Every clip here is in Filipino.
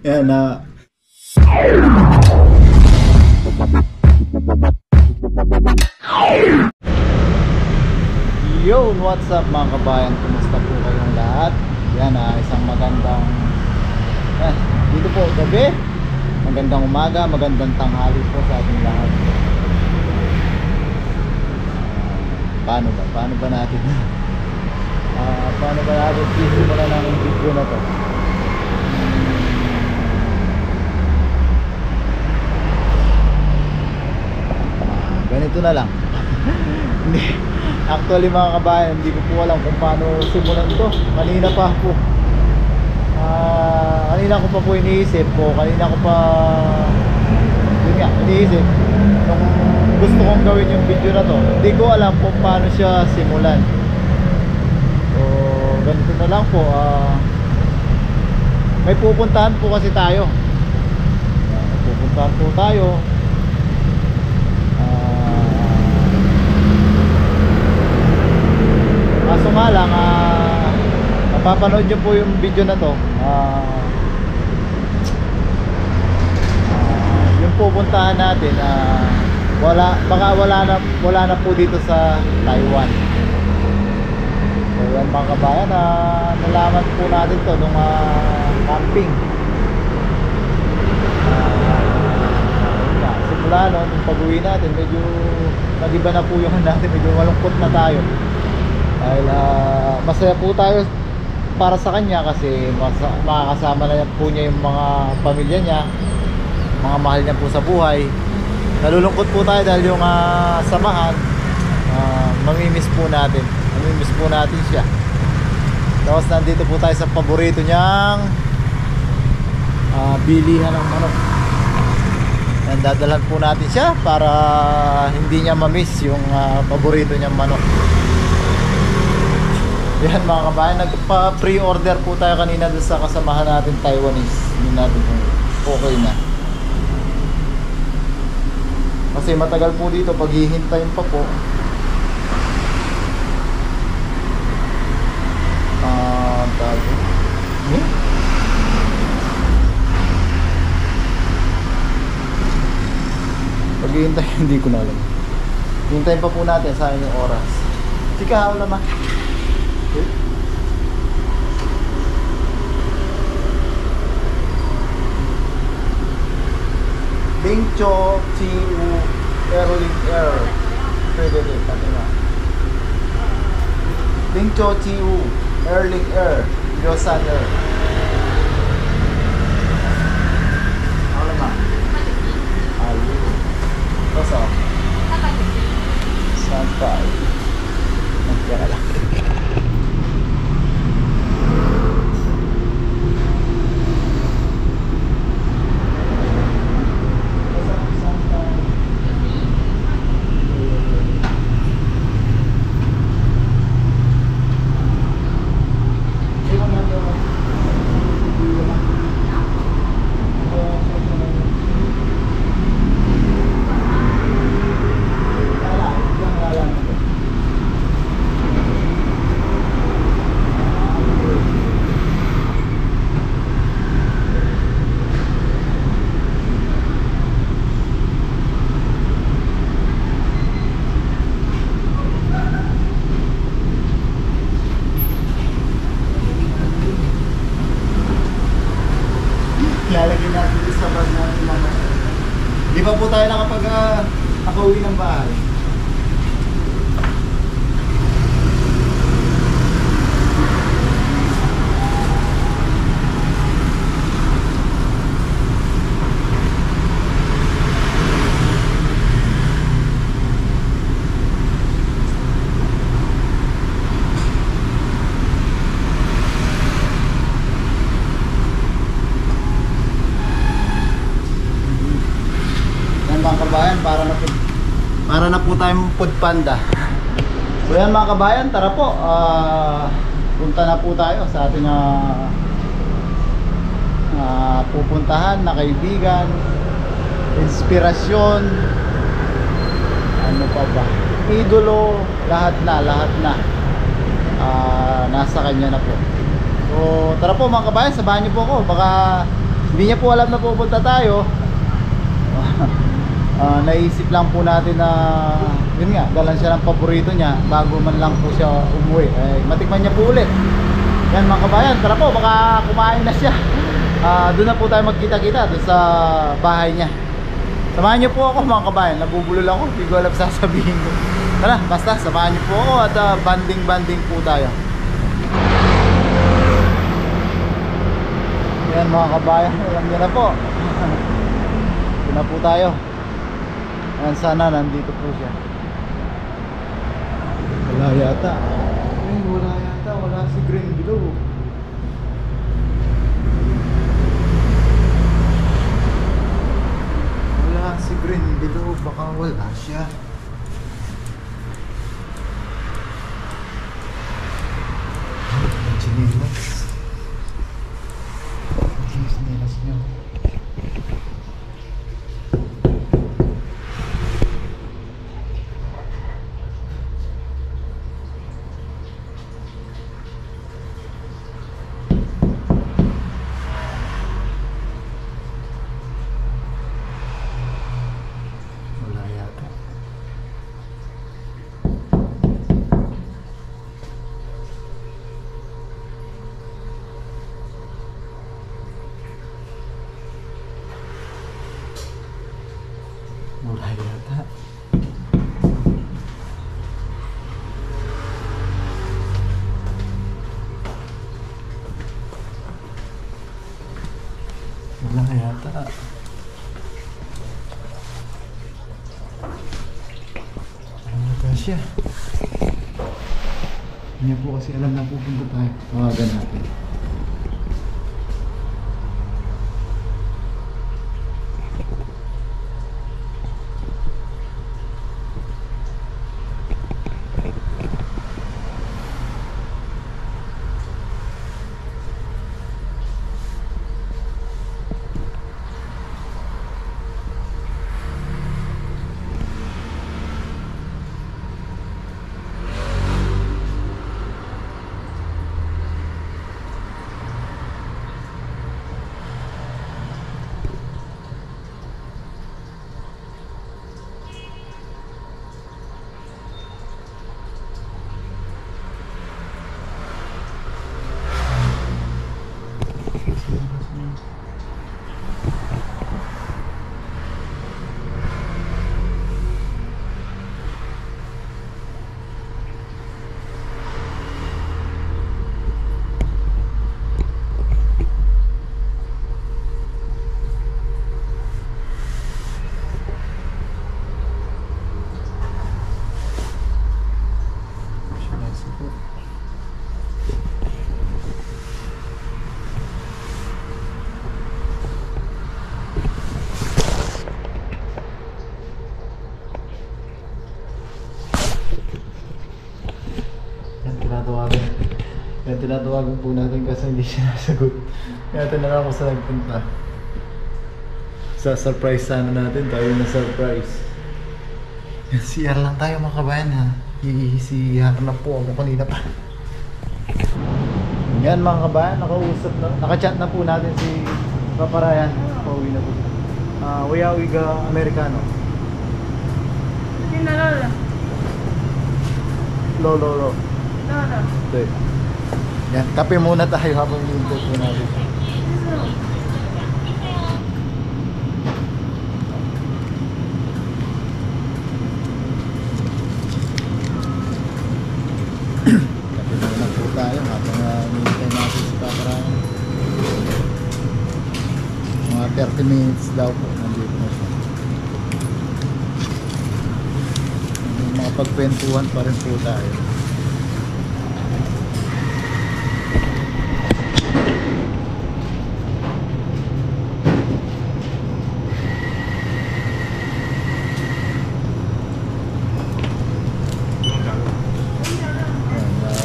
Yan na. Yo, what's up mga kabayan? Kumusta po kayong lahat? Yan isang magandang dito po gabi. Magandang umaga, magandang tanghali po sa ating lahat. Paano ba natin paano ba natin sisimulan ng video na to? Ganito na lang. Actually mga kabayan, hindi ko po alam kung paano simulan to. Kanina ko pa po iniisip nung gusto kong gawin yung video na to. Hindi ko alam kung paano siya simulan. So ganito na lang po. May pupuntahan po kasi tayo. Kaso nga lang mapapanood nyo po yung video na to. Yung pupuntahan natin baka wala na po dito sa Taiwan. So yan mga kabayan, nalaman po natin to nung camping. Simula nung pag-uwi natin, medyo nag-iba na po yung natin, medyo malungkot na tayo. Dahil masaya po tayo para sa kanya kasi makakasama na po niya yung mga pamilya niya, mga mahal niya po sa buhay. Nalulungkot po tayo dahil yung samahan, mamimiss po natin siya. Tapos nandito po tayo sa paborito niyang bilihan ng manok. Dadalhan po natin siya para hindi niya mamiss yung paborito niyang manok. Yan mga kabayan, nagpa-pre-order po tayo kanina doon sa kasamahan natin Taiwanese. Hindi natin kung okay na. Kasi matagal po dito, paghihintayin pa po. Paghihintay, hindi ko na alam. Hintayin pa po natin sa yung oras. Sika, wala ma. Bing Cho Chiu Erling Air. Pwede din, pati na. Bing Cho Chiu Erling Air. Yosan Air. Wala ma. Ayun. Toso. Santai. Magkira lang. Lalagyan natin sa bag natin mga. Di pa po tayo nakauwi ng bahay. Mga kabayan, para na po tayong food panda. So yan mga kabayan, tara po, punta na po tayo sa ating pupuntahan na kaibigan, inspirasyon, ano pa ba, idolo, lahat na nasa kanya na po. So tara po mga kabayan, samahan niyo po ako. Baka hindi niya po alam na pupunta tayo. Naisip lang po natin na yun nga, dalan siya ng paborito niya bago man lang po siya umuwi. Matikman niya po ulit. Yan mga kabayan, tara po, baka kumain na siya. Doon na po tayo magkita-kita doon sa bahay niya. Samahan niyo po ako mga kabayan, nabubulol ako, hindi ko alam sasabihin ko. Tara, basta samahan niyo po ako at banding-banding po tayo. Yan mga kabayan, alam niyo na po. Doon na po tayo. Ayan, sana nandito po siya. Wala yata. Wala yata, wala si Green below. Wala si Green below, baka wala siya. Chinilas. Chinilas niyo. Wala yata. Wala yata. Wala siya. Hindi po kasi alam na pupunta tayo. Tawagan natin. Kaya tinatawagan po natin kasi hindi siya nasagot. Kaya tinanong ako sa nagpunta. Sa surprise sana natin, tayo na surprise. Yan, CR lang tayo mga kabayan ha. CR na po ako kanina pa. Yan mga kabayan, nakausap na, nakachat na po natin si Papa Ryan. Pauwi na po. Wiga Americano. Sino Lola? Lolo. Lola. Okay. Yan, kape muna tayo habang hintay po natin. Kape muna po tayo habang hintay natin si Papa Ryan. Mga 30 minutes daw po nandito na siya. Mga pagkwentuhan pa rin po tayo.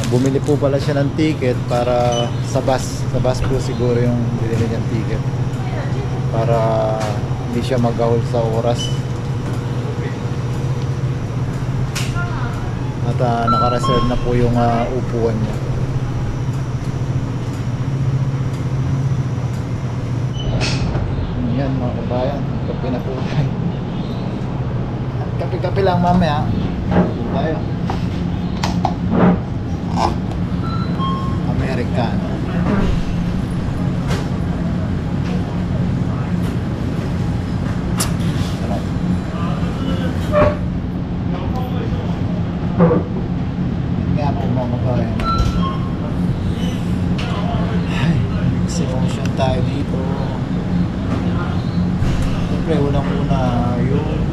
Bumili po pala siya ng ticket para sa bus. Sa bus po siguro yung binili niyang ticket. Para hindi siya mag-ahol sa oras. At naka-reserve na po yung upuan niya. Yan mga kabayan, kape na po tayo. Kape-kape lang mamaya. Tayo. Americano. Sarap. Nga po mga kabayan. Ay, mixed emotion tayo dito. Siyempre, unang-una yung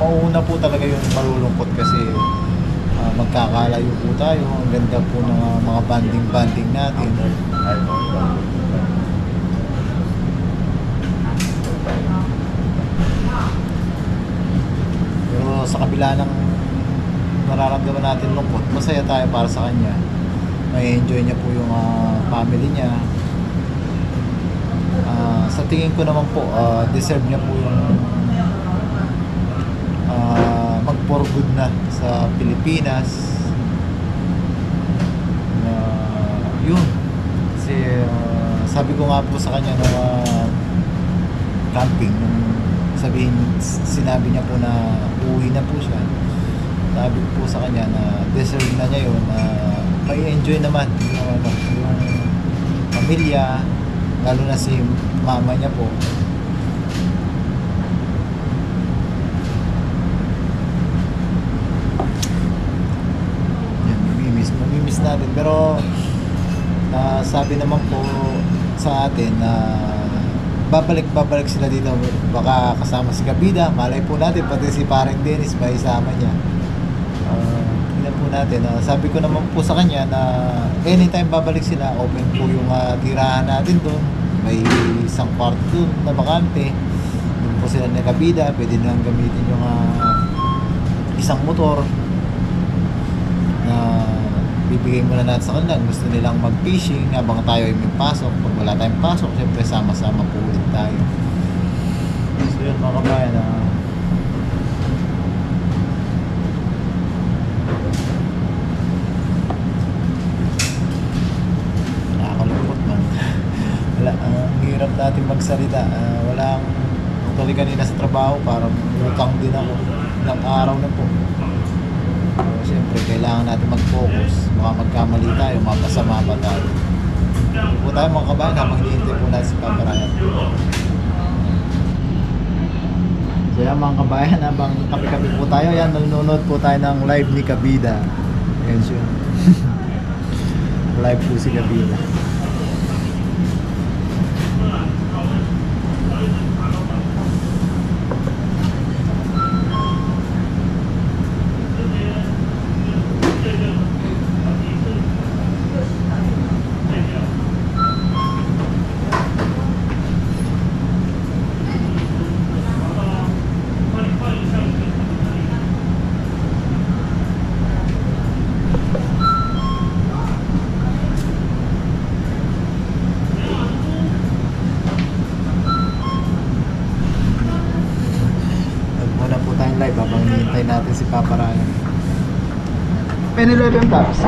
mauuna po talaga yung malulungkot kasi magkakalayo po tayo. Ang ganda po ng mga banding-banding natin. Pero sa kabila ng nararamdaman natin lungkot, masaya tayo para sa kanya. May enjoy niya po yung family niya. Sa tingin ko naman po, deserve niya po yung mag for good na sa Pilipinas. Yun kasi sabi ko nga po sa kanya na camping nung sinabi niya po na uuwi na po siya, sabi ko po sa kanya na deserve na niya yun, may enjoy naman yung pamilya, lalo na si mama niya po. Mamimiss natin, pero sabi naman po sa atin na babalik sila dito, baka kasama si Kabida, malay po natin, pati si parang Dennis may isama niya. Tingnan po natin. Sabi ko naman po sa kanya na anytime babalik sila, open po yung tirahan natin doon, may isang kwarto doon na bakante, doon po sila na Kabida, pwede nilang gamitin yung isang motor na bibigay muna natin sa kanila. Gusto nilang mag-fishing habang tayo ay may pasok. Pag wala tayong pasok, syempre sama-sama po ulit tayo. So yun mga kabayan, nakakalungkot man. Wala, ang hirap natin magsalita. Walang tuloy kanina sa trabaho, parang utang din ako. Ilang araw na po. So, siyempre, kailangan natin mag-focus. Baka magkamali tayo, mapasama pa tayo. Po tayo mga kabayan habang hinihintay po natin si Papa Ryan. So yan mga kabayan, habang kape-kape po tayo, yan, nanonood po tayo ng live ni Kabida. Ayan siya. Live po si Kabida. Live habang hinihintay natin si Papa Ryan. Penny 11 taps.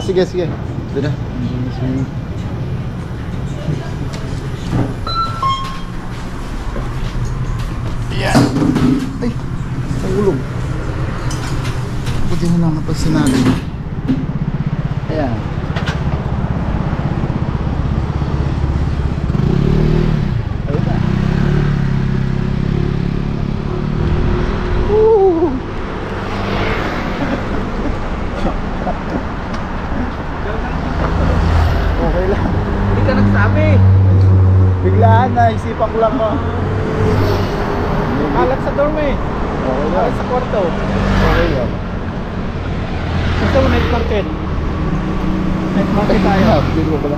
Sige. Doon na. Yan. Ay, nahulog. Buti na lang napansin natin. Ayan. Okay lang. Hindi ka nagsabi. Biglaan na, isipan ko lang mo. Kalat sa dorm eh. Okay lang. Kalat sa kwarto. Okay lang. Gusto mo night market? Night market tayo. Dito ko pala.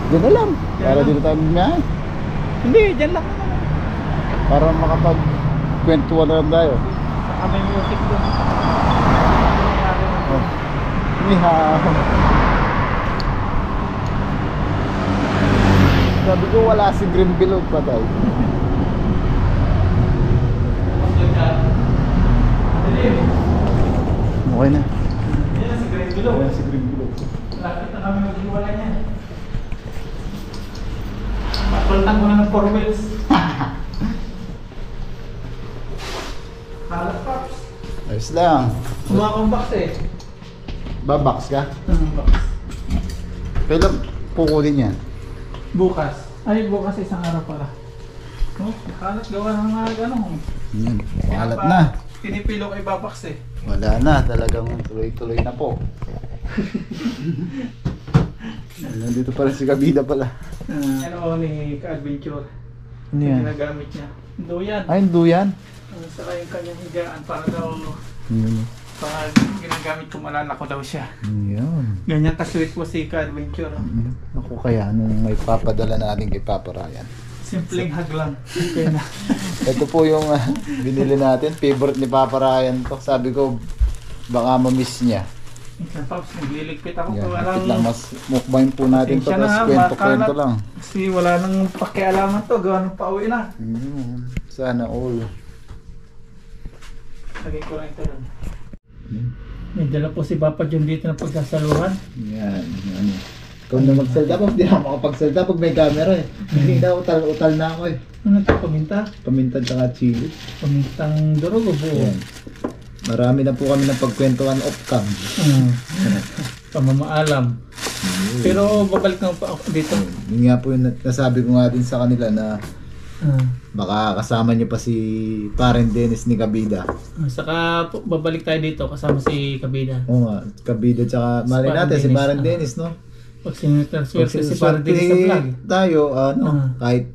Diyan na lang. Para dito tayo magmiyay. Hindi, dyan lang. Para makapag-kwentuhan na lang tayo. Saka may music doon. Oh. Nihaw. Sabi ko wala si Green Bilog pa tayo. Okay na. Yan, si Green Glow. Ayan si Green Glow. Lapit na kami maghiwalay niya. Matultang ko na ng 4 wheels. Halat Pops. Ayos lang. Kumuha kong box eh. Babox ka? Box. Kailan pukulin yan? Bukas. Ay, bukas isang araw pala. Oh, halat gawa ng mga ganun. Yan. Mahalat na. Pinipilo ko ibabox eh. Wala na. Talagang tuloy-tuloy na po. Nandito pala si Kabida pala. Ano ni ka-adventure. Ano yan? Ginagamit niya. Duyan. Ay, duyan. Saka yung kanyang higaan para daw Yun. pag ginagamit ko malala ko daw siya. Yun. Ganyan ka-sweet po si ka-adventure. Ako kaya nung may papadala natin kay Papa Ryan. Simpleng hug lang. Okay na. Ito po yung binili natin. Favorite ni Papa Ryan to. Sabi ko, baka ma-miss niya. Minsan Pops, nagliligpit ako. Yan, Walang, higit lang. Mas mukbang po natin to. Pasensya na, Tapos kwento-kwento makalat. lang. Kasi wala nang pakialaman to. Gawa nang pauwi na. Sana all. Lagay ko lang ito doon. May dala po si Papa John dito na pagsasaluhan. Yan. Yan. Ikaw na magsalita pa. Hindi ako makapagsalita pag may camera eh. Hindi na utal na ako eh. Ano ito? Paminta? Paminta tsaka chili. Pamintang durog o buo? Yan. Marami na po kami ng pagkwentuhan off-cam. Pamamaalam. Pero babalik na pa ako dito. Yun nga po yung nasabi ko nga din sa kanila na baka kasama niyo pa si Parent Dennis ni Kabida. Saka babalik tayo dito kasama si Kabida. Oo nga, Kabida tsaka mali Parent natin si Dennis, Parent Dennis, no? Pag sinaswerte si Parang Dennis sa vlog. Tayo, kahit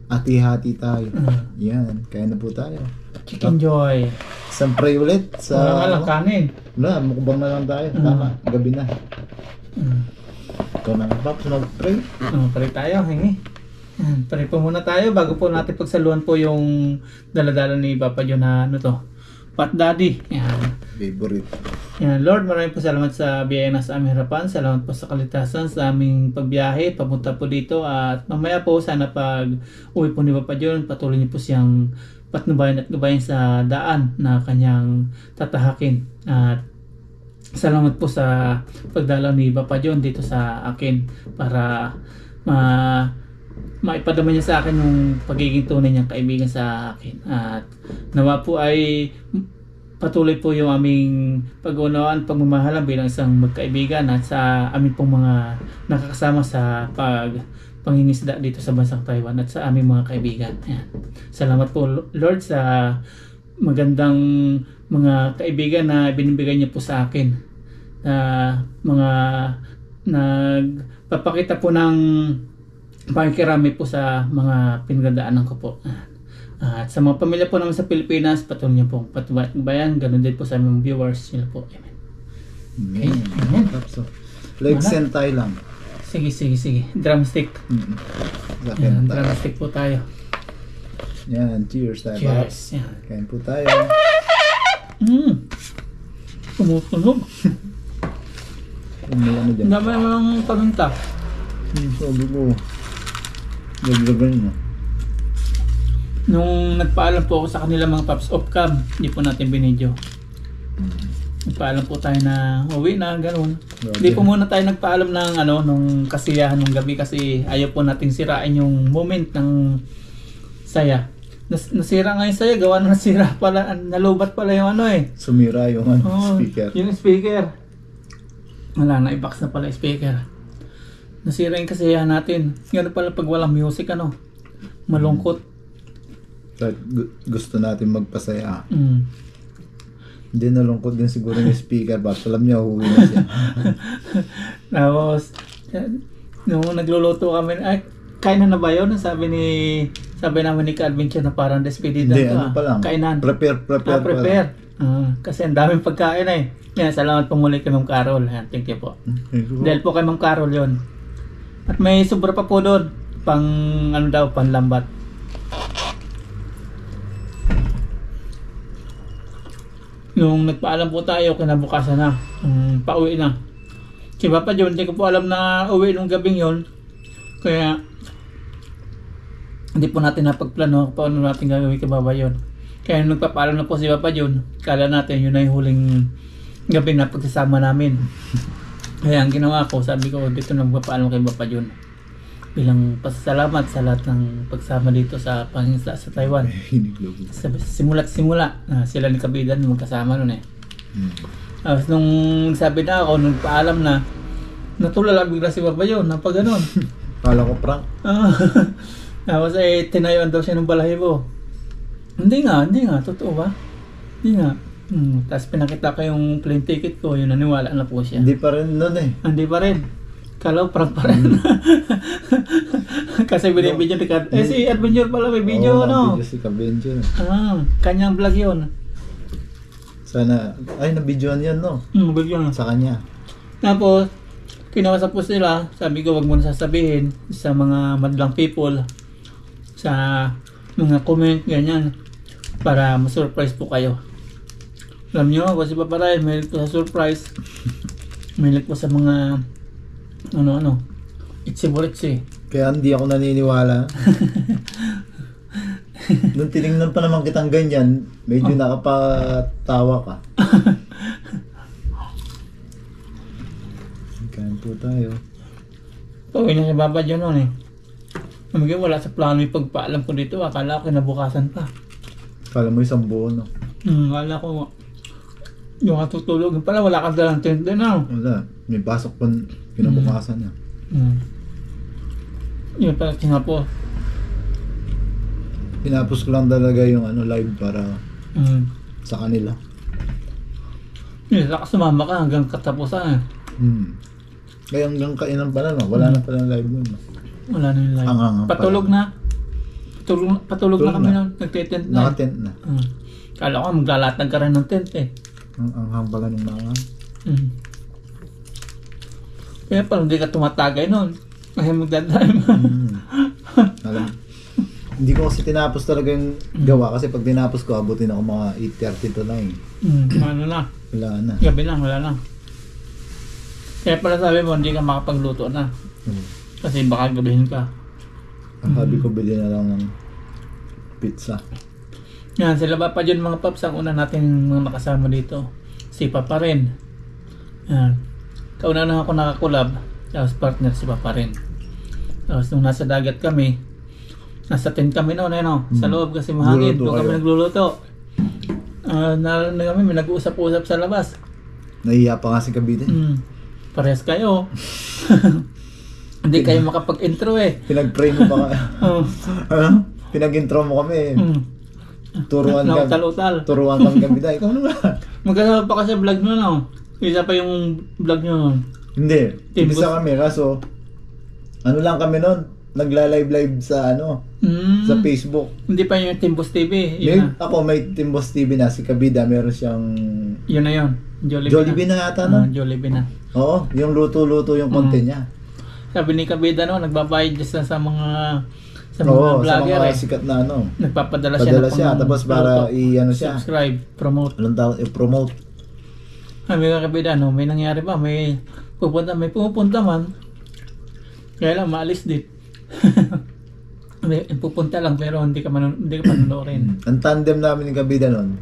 hati-hati tayo. Yan, kaya na po tayo. Chicken Joy. Sampray ulit sa... Wala nga lang kanin. Wala, mukbang na lang tayo. Tama, gabi na. Ikaw na nga, Paps, mag-pray. Pare tayo, hingi. Pare po muna tayo bago po natin pagsaluhan po yung daladala ni Papa John na ano to. Pat Daddy. Yan. Favorite. Yan, Lord, maraming po salamat sa biyaya na sa aming harapan. Salamat po sa kaligtasan sa aming pagbiyahe, papunta po dito. At mamaya po, sana pag uwi po ni Papa John, patuloy niyo po siyang patnubayan at gabayan sa daan na kanyang tatahakin. At salamat po sa pagdalaw ni Papa John dito sa akin para maipadama niya sa akin yung pagiging tunay niyang kaibigan sa akin. At nawa po ay patuloy po yung aming pag-unawaan, pagmamahalan bilang isang magkaibigan at sa aming pong mga nakakasama sa pangingisda dito sa bansang Taiwan at sa aming mga kaibigan. Ayan. Salamat po Lord sa magandang mga kaibigan na binibigay niyo po sa akin. Mga nagpapakita po ng pakikirami po sa mga pinagdadaanan ko po. At sa mga pamilya po naman sa Pilipinas, patuloy niyo pong patnubayan. Ganun din po sa aming viewers. Sila po. Amen. Okay. Amen. Like sentai lang. Sige. Drumstick. Ayan, drumstick po tayo. Yan, cheers tayo. Cheers. Yan. Kain po tayo. Tumutunog. Ano dyan? Dami naman paminta. Sabi ko, gagawin mo. Nung nagpaalam po ako sa kanila mga paps off cam, hindi po natin binidyo. Nagpaalam po tayo na uwi na, gano'n. Hindi po muna tayo nagpaalam ng nung kasiyahan ng gabi kasi ayaw po nating sirain yung moment ng saya. Nasira nga yung saya, gawa na nasira pala, nalubat pala yung Sumira yung speaker. Yung speaker. Wala na, i-box na pala yung speaker. Nasira yung kasiyahan natin. Gano'n pala pag walang music, malungkot. Kahit gusto natin magpasaya. Hindi, nalungkot din siguro yung speaker. Bakit alam niya, huwi na siya. Tapos, nung nagluluto kami, kain na ba yun? Sabi namin ni Ka-Adventure na parang despedida Hindi, to. pa lang. Kainan. Prepare. Kasi ang daming pagkain Yan, salamat po muli kay Ma'am Carol. Yan, thank you po. Dahil po kay Ma'am Carol yun. At may sobra pa po doon. Panlambat. Nung nagpaalam po tayo, kinabukasan na. Pauwi na. Si Papa John, hindi ko po alam na uwi nung gabing yon. Kaya, hindi po natin napagplano paano natin gagawin kay Baba yun. Kaya nagpapaalam na po si Papa Jun, kala natin yun na yung huling gabi na pagsasama namin. Kaya ang ginawa ko, sabi ko dito nagpapaalam kay Papa Jun bilang pasasalamat sa lahat ng pagsama dito sa pangingisda sa Taiwan. Simula't simula na sila ni Kabidan magkasama nun eh. Tapos nung sabi na ako, nagpaalam na, natulala bigla si Papa Jun na pag ganon. Kala ko prank. Tapos tinayuan daw siya ng balahibo. Hindi nga, totoo ba? Hindi nga. Tapos pinakita ko yung plane ticket ko, yun naniwala na po siya. Hindi pa rin nun eh. Hindi pa rin. Kalaw prank pa rin. Kasi binibidyo ni Kat. Si Adventure pala may video, no? Video si Adventure. Kanyang vlog yun. Sana, na-videoan yan, no? Video na. Sa kanya. Tapos, kinawasap po sila, sabi ko wag mo na sasabihin sa mga madlang people, sa mga comment, ganyan, para ma-surprise po kayo. Alam nyo, kasi paparay, may po sa surprise, may po sa mga itzy-buritzy. Kaya hindi ako naniniwala. Nung tinignan pa naman kitang ganyan, medyo nakapatawa ka. Kain po tayo. Pawin na si Papa John nun eh. Namigay wala sa plano yung pagpaalam ko dito. Akala ko kinabukasan pa. Kala mo isang buo, no? Akala ko yung katutulog. Pala wala kang dalang tent din, no? Wala. May pasok pa kinabukasan niya. Yun pala po. Pinapos ko lang talaga yung live para sa kanila. Yun, sumama ka hanggang katapusan eh. Kaya hanggang kainan pala, no? Wala na pala live nun, no? Wala na yung live. Patulog na. Patulog na kami nun. Nagtitent na. Nakatent na. Kala ko maglalatag ka rin ng tent eh. Ang pala ng mga. Kaya pala hindi ka tumatagay nun. Kaya magdadrive. Alam. Hindi ko kasi tinapos talaga yung gawa kasi pag tinapos ko, abutin ako mga 8:30 to 9. Ano na? Wala na. Gabi lang, wala na. Kaya pala sabi mo, hindi ka makapagluto na. Kasi baka gabihin ka. Sabi ko, bili na lang ng pizza. Yan, sila Papa John mga paps, ang una natin mga makasama dito. Si Papa rin. Yan. Kauna na ako nakakulab, tapos partner si Papa rin. Tapos nung nasa dagat kami, nasa tent kami noon, sa loob kasi mahangin, doon kami nagluluto. Kami may nag-uusap-usap sa labas. Nahiya pa nga si Kabide. Parehas kayo. Hindi kayo makapag-intro eh. Pinag-pray mo pa ka. Pinag-intro mo kami. Turuan kami Kabide. Ikaw naman. Magkasama pa kasi vlog nyo, no? Isa pa yung vlog nyo. Hindi. Isa kami, kaso lang kami noon. Nagla-live sa sa Facebook. Hindi pa yung Timbos TV. Ako may Timbos TV na. Si Kabida, meron siyang... Yun na yun. Jollibee na yata, no? Jollibee na. Oo, yung luto-luto yung content niya. Sabi ni Kabida, nagbabayad siya sa mga vlogger. Sa mga sikat na Nagpapadala siya tapos para siya. Subscribe, promote. Anong tawag? I-promote. Sabi ka Kabida, may nangyari ba? May pupunta man. Kaya lang, maalis din. Pupunta lang pero hindi ka panonoorin. Ang tandem namin ni Kabida noon,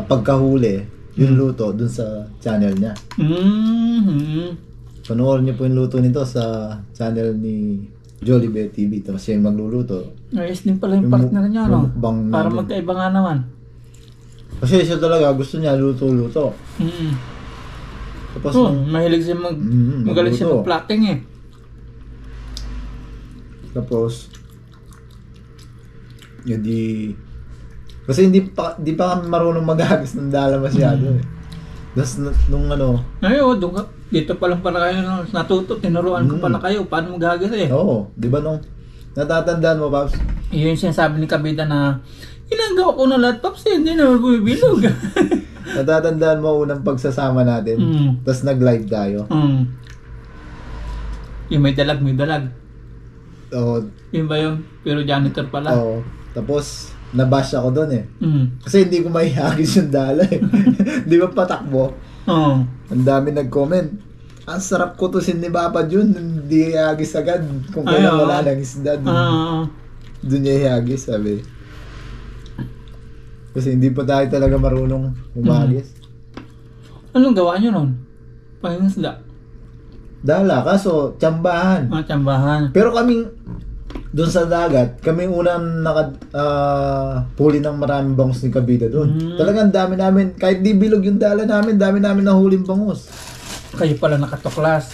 pagkahuli, yung luto dun sa channel niya. Panoorin niyo po yung luto nito sa channel ni Jollibee TV. Tapos siya yung magluluto. Ayos din pala yung partner niya, no? Para namin. magkaiba nga naman. Kasi siya talaga, gusto niya luto-luto. Tapos mahilig siya magaling siya mag-plotting eh. Tapos kasi hindi pa kami marunong maghagis ng dala masyado eh. Tapos nung dito pa lang pala kayo natuto, tinuruan ko pala kayo paano maghagis eh. Oo, di ba nung natatandaan mo, Paps? Yun yung sinasabi ni Kabida na ginagawa ko na lahat, Paps, hindi na bumibilog. Natatandaan mo unang pagsasama natin, tapos nag-live tayo. Yung may dalag. Oo. Yun ba yun? Pero janitor pala. Oo. Tapos, nabash ako doon eh. Kasi hindi ko maihagis yung dala eh. Di ba patakbo? Oo. Ang dami nag-comment. Ang sarap ko to ni Papa Jun. Hindi ihagis agad. Kung kailan wala lang isda. Doon niya ihagis, sabi. Kasi hindi pa tayo talaga marunong umagis. Anong gawa nyo nun? Pangingisda? Dala, kaso tsambahan. Mga tsambahan. Pero kaming doon sa dagat, kami unang huli ng maraming bangus ni Kabida doon. Talagang dami namin, kahit di bilog yung dala namin, dami namin nahuling bangus. Kayo pala nakatuklas.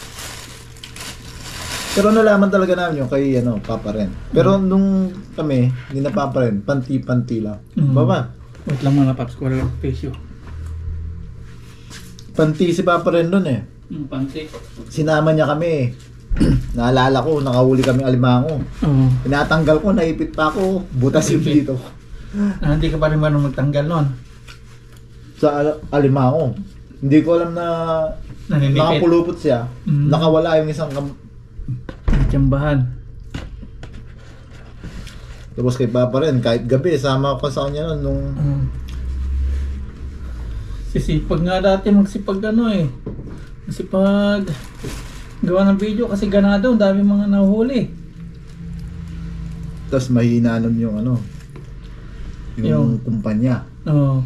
Pero nalaman talaga namin yung kay Papa Ren. Pero nung kami, hindi na Papa Ren, panti-panti lang. Baba, Wait lang mga paps, ko lang pesyo. panti si Papa Ren doon eh. Panti. Sinama niya kami. Naalala ko, nakahuli kami alimango. Oo. Tinatanggal ko, naipit pa ako. Butas yung Naipit. dito. Hindi ka pa rin marunong magtanggal nun. Sa alimango. Hindi ko alam na Naninipit. nakapulupot siya. Nakawala yung isang Tsambahan. Tapos kay Papa rin, kahit gabi, sama ko sa kanya nun nung... Sisipag nga dati magsipag Masipag gawa ng video kasi ganado, ang dami mga nahuhuli. Tapos mahina nun yung yung kumpanya. Oo.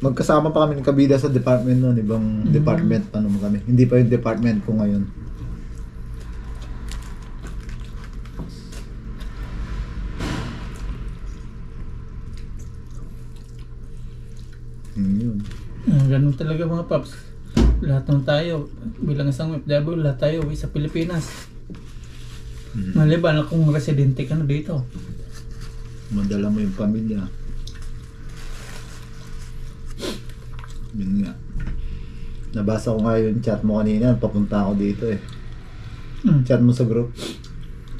Magkasama pa kami ng Kabida sa department nun, ibang department pa naman kami. Hindi pa yung department ko ngayon. Yun. Ganun talaga mga paps. Lahat ng tayo, bilang isang OFW, lahat tayo uwi sa Pilipinas. Maliban kung residente ka na dito. Madala mo yung pamilya. Yun nga. Nabasa ko nga yung chat mo kanina, papunta ako dito eh. Chat mo sa group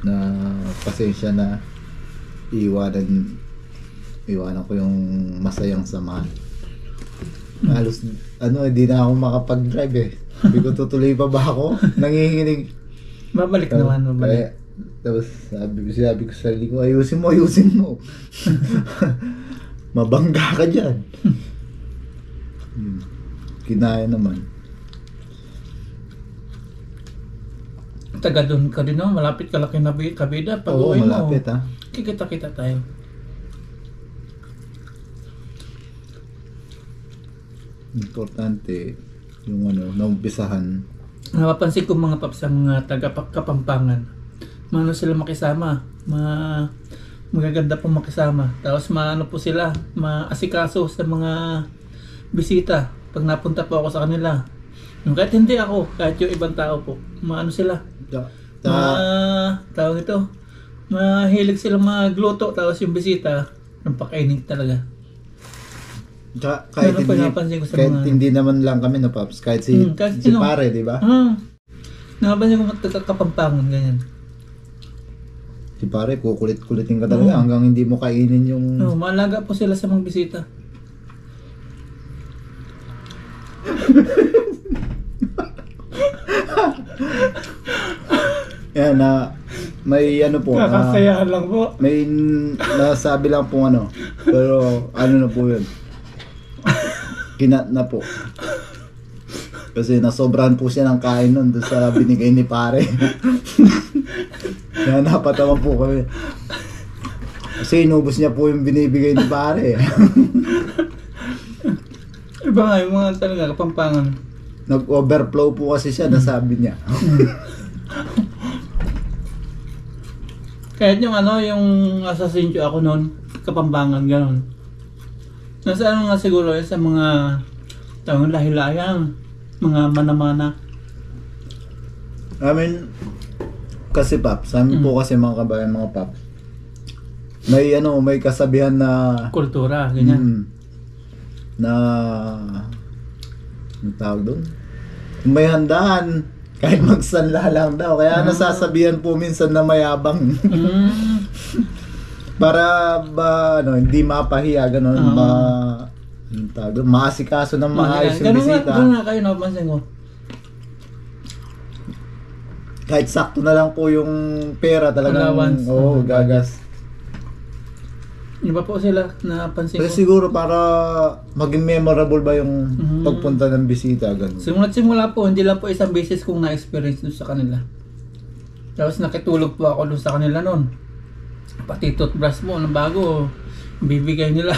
na pasensya na iwanan ko yung masayang samahan. Halos hindi na ako makapag-drive eh. Sabi ko, tutuloy pa ba ako? Nanginginig. Babalik naman, babalik. Tapos sabi ko sa sarili ko, ayusin mo. Mabangga ka dyan. Kinaya naman. Taga doon ka din malapit ka laki na Kabida. Pag Oo, uwi mo, malapit ha. kikita-kita tayo. Importante yung naumpisahan. Napapansin ko mga paps ang taga Kapampangan. Maano sila makisama, magaganda po makisama. Tapos maano po sila, maasikaso sa mga bisita. Pag napunta po ako sa kanila, kahit hindi ako, kahit yung ibang tao po, maano sila. Tawag ito, mahilig silang magluto. Tapos yung bisita, napakainit talaga. Kahit hindi naman lang kami na Paps, kahit si pare, di ba? Napansin ko Kapampangan, ganyan. Si pare, kukulit-kulitin ka talaga hanggang hindi mo kainin yung... Maalaga po sila sa mga bisita. Yan may po. Kakasayahan lang po. May nasabi lang po pero na po yun. Kinat na po. Kasi nasobrahan po siya ng kain nun doon sa binigay ni pare. Kaya napatawa po kami. Kasi inubos niya po yung binibigay ni pare. Iba nga yung mga talaga Kapampangan. Nag-overflow po kasi siya, nasabi niya. Kahit yung yung asasinyo ako noon, Kapampangan, gano'n. Nasa nga siguro sa mga tawang lahi-layang, mga mana-mana. Kasi Paps, po kasi mga kabayan, mga Paps, may kasabihan na kultura, ganyan. Na ang tawag doon? Kung may handaan, kahit magsanla lang daw. Kaya nasasabihan po minsan na mayabang. Para hindi mapahiya, gano'n, maasikaso ng maayos yung bisita. Gano'n nga kayo, napansin ko. Kahit sakto na lang po yung pera talagang, allowance. gagas. Iba po sila, napansin ko. Kasi siguro para maging memorable ba yung pagpunta ng bisita, gano'n. Simula po, hindi lang po isang beses kong na-experience doon sa kanila. Tapos nakitulog po ako doon sa kanila noon. Pati toothbrush mo, bago, bibigay nila.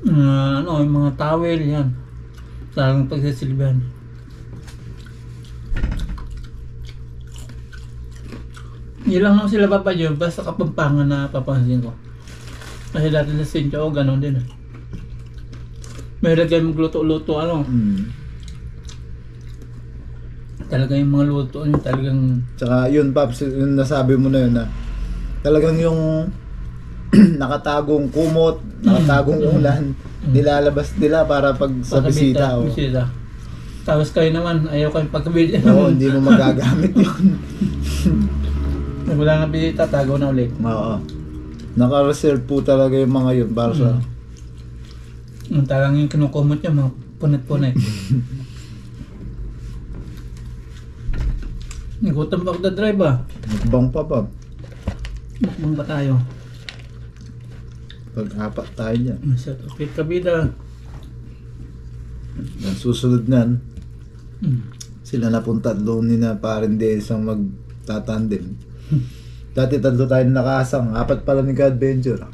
Yung mga towel, yan. Talagang pagsasilbihan. Hindi lang naman sila papadyo, basta Kapampangan na papansin ko. Kasi dati sa Sincho, gano'n din. May lagay magluto-luto, talaga yung mga luto, talagang... Tsaka yun, Paps, yung nasabi mo na yun na talagang yung nakatagong kumot, nakatagong ulan, nilalabas nila para pag sa bisita. Bisita. Tapos kayo naman, ayaw kayong pagkabili. Oo, hindi mo magagamit yun. Wala nga bisita, tago na ulit. Oo. Naka-reserve po talaga yung mga yun para sa... Talagang yung kinukumot nyo, mga punit-punit. Nagutom pa ako na drive Mukbang pa, Pap. Mukbang ba tayo? Pag-apat tayo dyan. Set of it kabida. Ang susunod nan, sila napunta doon ni na parende isang magtatandem. Dati tatlo tayo nakasang, 4 pala ni ka-adventure.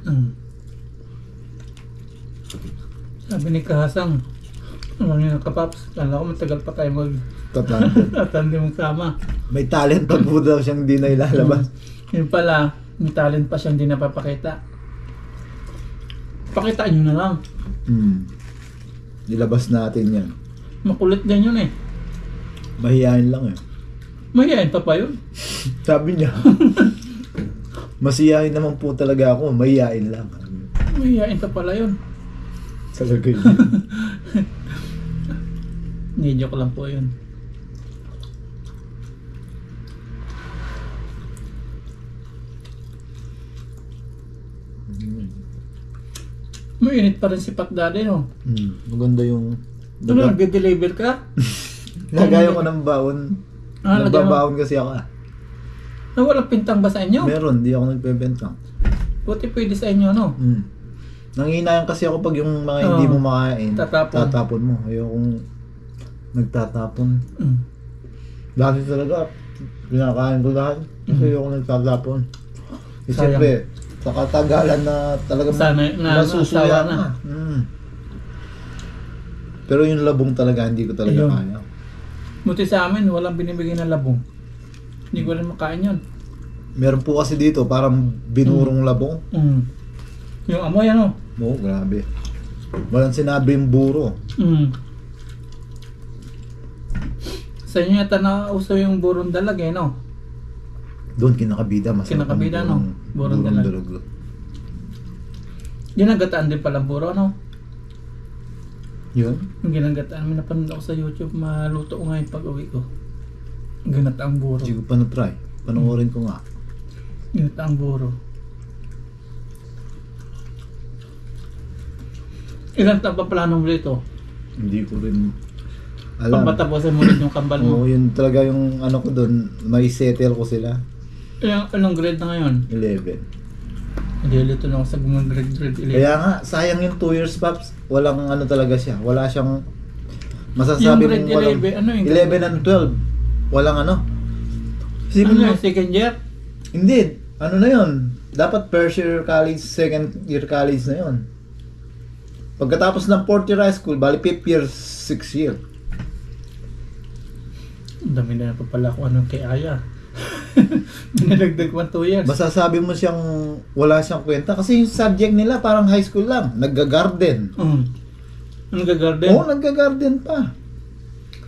Sabi ni Kahasang, nga kapaps, kala ko matagal pa tayo Tatandem. tatandi mong sama. May talent pa po daw siyang di na ilalabas. Yun pala, may talent pa siyang di napapakita. Pakitaan nyo na lang. Ilabas natin yan. Makulit din yun Mahihain lang eh. Mahihain pa pa yun. Sabi niya. Masiyahin naman po talaga ako, mahihain lang. Mahihain pa pala yun. Talaga yun. Ni-joke lang po yun. Mainit pa rin si Pat Daddy, no? Maganda yung... Ano, nagde-deliver ka? Nagaya ko ng baon. Nagbabaon kasi ako Walang pintang ba sa inyo? Meron, di ako nagbebentang. Buti pwede sa inyo, no? Nangihinayan kasi ako pag yung mga hindi mo makain, tatapon mo. Ayokong nagtatapon. Dati talaga, pinakain ko lahat. Kasi ayoko nagtatapon. Siyempre, sa katagalan na talaga masusuya na. Pero yung labong talaga, hindi ko talaga kaya. Buti sa amin, walang binibigay na labong. Hindi ko rin makain yun. Meron po kasi dito, parang binurong labong. Yung amoy, ano? Oo, grabe. Walang sinabi yung buro. Sa inyo yata nauso yung burong dalag, no? Doon kinakabida, masarap ang Kinakabida, no? Burong dalag. Ginagataan din pala buro, no? Yun? Yung ginagataan, may napanood ako sa YouTube, maluto ko ngayon pag uwi ko. Ginataang buro. Hindi ko pa na-try. Panoorin ko nga. Ginataang buro. Ilan taon pa plano mo dito? Hindi ko rin alam. Pagpatapusin mo rin yung kambal mo. Oo, yun talaga yung ano ko doon, may settle ko sila. Anong grade na ngayon? 11. Hindi, lito na ako sa mga grade 11. Kaya nga, sayang yung 2 years, Paps. Walang ano talaga siya. Wala siyang masasabi yung mong walang... grade 11, ano yung 11 and 12. Walang ano. Ano yung second year? Hindi. Ano na yun? Dapat first year college, second year college na yun. Pagkatapos ng 4th year high school, bali 5th year, 6th year. Ang dami na pa pala kung anong kay Aya. Binadagdag 1 2 years. Basta sabi mo siyang wala siyang kwenta kasi yung subject nila parang high school lang. Nagga-garden. Nagga-garden? Oo, nagga-garden pa.